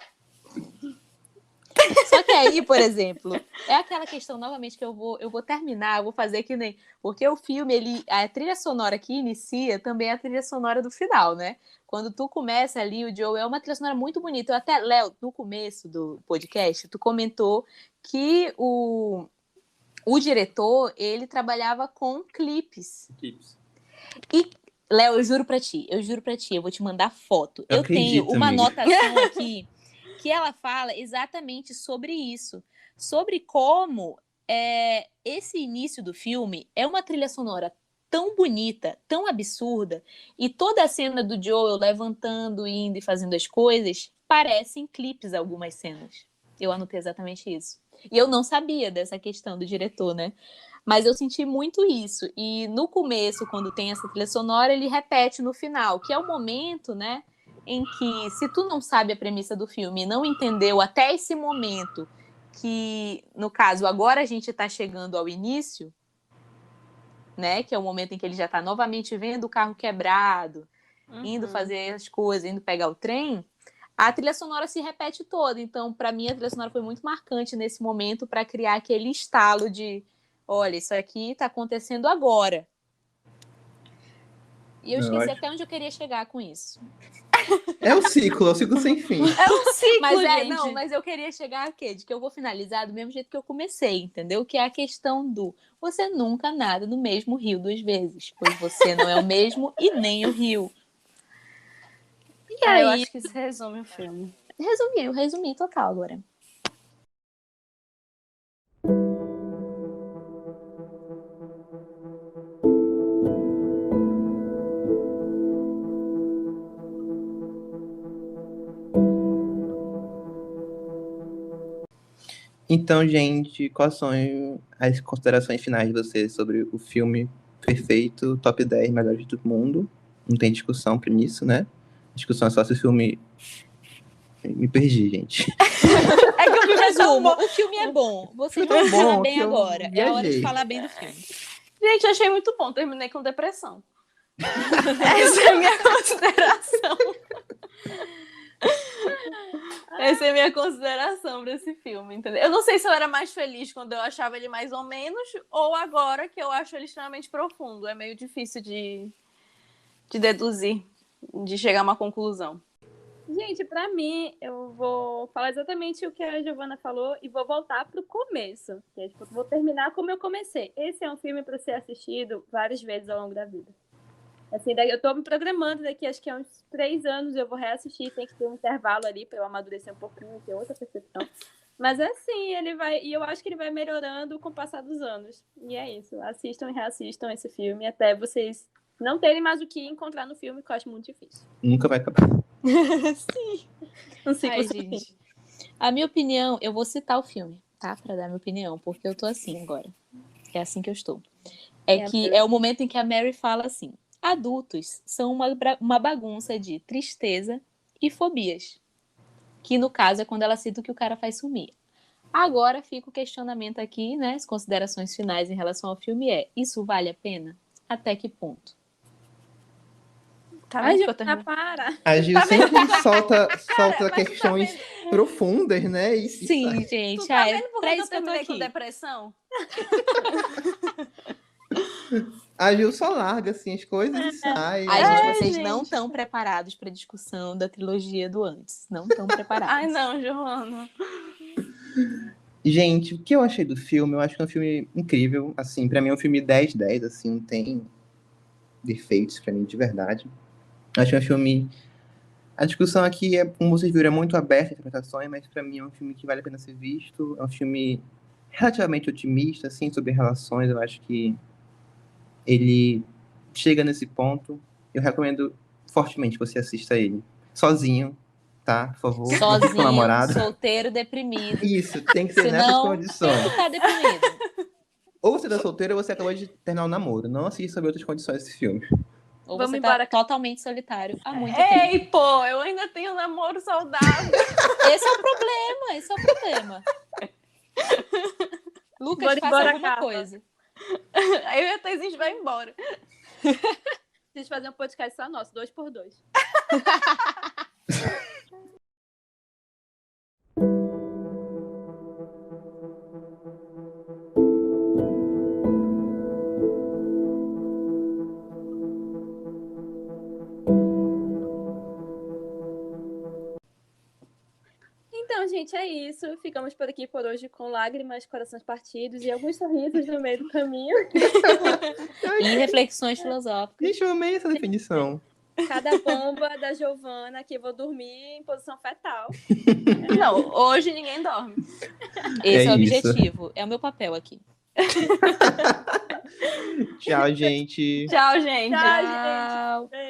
Só que aí, por exemplo, é aquela questão novamente que eu vou terminar, eu vou fazer que nem... Porque o filme, a trilha sonora que inicia também é a trilha sonora do final, né? Quando tu começa ali, o Joe é uma trilha sonora muito bonita. Eu até, Léo, no começo do podcast, tu comentou que o diretor, ele trabalhava com clipes. E, Léo, eu juro pra ti, eu vou te mandar foto. Eu tenho acredito, uma amiga. anotação aqui que ela fala exatamente sobre isso. Sobre como esse início do filme é uma trilha sonora tão bonita, tão absurda, e toda a cena do Joel levantando, indo e fazendo as coisas, parecem clipes algumas cenas. Eu anotei exatamente isso. E eu não sabia dessa questão do diretor, né? Mas eu senti muito isso. E no começo, quando tem essa trilha sonora, ele repete no final, que é o momento, né, em que, se tu não sabe a premissa do filme e não entendeu até esse momento, que, no caso, agora a gente está chegando ao início, né, que é o momento em que ele já está novamente vendo o carro quebrado, indo fazer as coisas, indo pegar o trem, a trilha sonora se repete toda. Então, para mim, a trilha sonora foi muito marcante nesse momento para criar aquele estalo de, olha, isso aqui está acontecendo agora. E eu esqueci até onde eu queria chegar com isso. É o ciclo sem fim. É um ciclo, Mas gente. mas eu queria chegar a quê? De que eu vou finalizar do mesmo jeito que eu comecei, entendeu? Que é a questão do você nunca nada no mesmo rio 2 vezes, pois você não é o mesmo e nem o rio. E aí, Eu acho que isso resume o filme. resumi total agora. Então, gente, quais são as considerações finais de vocês sobre o filme perfeito, top 10 melhores do mundo? Não tem discussão por nisso, né? A discussão é só se o filme... Me perdi, gente. É que o filme é tão Resumo, bom. o filme é bom. Vocês Foi vão tão falar bom bem que eu agora. É a hora de viajei. falar bem do filme. Gente, eu achei muito bom. Terminei com depressão. Essa é a minha consideração. Essa é a minha consideração pra esse filme, entendeu? Eu não sei se eu era mais feliz quando eu achava ele mais ou menos, ou agora que eu acho ele extremamente profundo. É meio difícil de deduzir, de chegar a uma conclusão. Gente, pra mim, eu vou falar exatamente o que a Giovana falou e vou voltar pro começo. Que é, tipo, vou terminar como eu comecei. Esse é um filme para ser assistido várias vezes ao longo da vida. Assim, eu tô me programando daqui, acho que há uns 3 anos eu vou reassistir, tem que ter um intervalo ali para eu amadurecer um pouquinho, ter outra percepção. Mas assim, e eu acho que ele vai melhorando com o passar dos anos. E é isso, assistam e reassistam esse filme até vocês não terem mais o que encontrar no filme, que eu acho muito difícil. Nunca vai acabar. Sim. Um ciclo Ai, sem fim. gente. A minha opinião, eu vou citar o filme, tá? Pra dar minha opinião, porque eu tô assim agora. É assim que eu estou. É o momento em que a Mary fala assim: adultos são uma bagunça de tristeza e fobias. Que no caso é quando ela cita o que o cara faz sumir. Agora fica o questionamento aqui, né? As considerações finais em relação ao filme isso vale a pena? Até que ponto? Tá Ai, vendo que eu Giovana, terminei? para! A Gil sempre solta mas tu tá questões profundas, né? E Sim, gente. Tu tá é vendo por pra que eu isso que eu tô terminei com aqui. depressão? a Gil só larga assim, as coisas e sai. Ai, ela- gente, vocês gente. não estão preparados pra discussão da trilogia do antes. Não estão preparados. Ai, não, Giovana. Gente, o que eu achei do filme? Eu acho que é um filme incrível. Assim, pra mim é um filme 10/10, assim, não tem defeitos pra mim, de verdade. Eu acho que é um filme... A discussão aqui, como vocês viram, é muito aberta a interpretações, mas pra mim é um filme que vale a pena ser visto. É um filme relativamente otimista, assim, sobre relações. Eu acho que ele chega nesse ponto. Eu recomendo fortemente que você assista ele. Sozinho, tá? Por favor. Com o Sozinho, namorado. solteiro, deprimido. Isso, tem que ser nessas Senão, condições. sempre tá deprimido. Ou você tá solteiro ou você acabou de terminar o namoro. Não assiste sob outras condições esse filme. Ou Vamos você tá embora. totalmente solitário há muito tempo. Ei, pô, eu ainda tenho um namoro saudável. Esse é o problema. Lucas, Bora faça embora, alguma Carla. coisa. Aí eu e a Thaís, a gente vai embora. Vocês fazem um podcast só nosso, 2x2. Então, gente, é isso. Ficamos por aqui por hoje com lágrimas, corações partidos e alguns sorrisos no meio do caminho. E reflexões filosóficas. Gente, eu amei essa definição. Cada bomba da Giovana, que eu vou dormir em posição fetal. Não, hoje ninguém dorme. Esse é o isso. objetivo. É o meu papel aqui. Tchau, gente. Tchau, gente. Tchau, gente. Tchau. Beijo.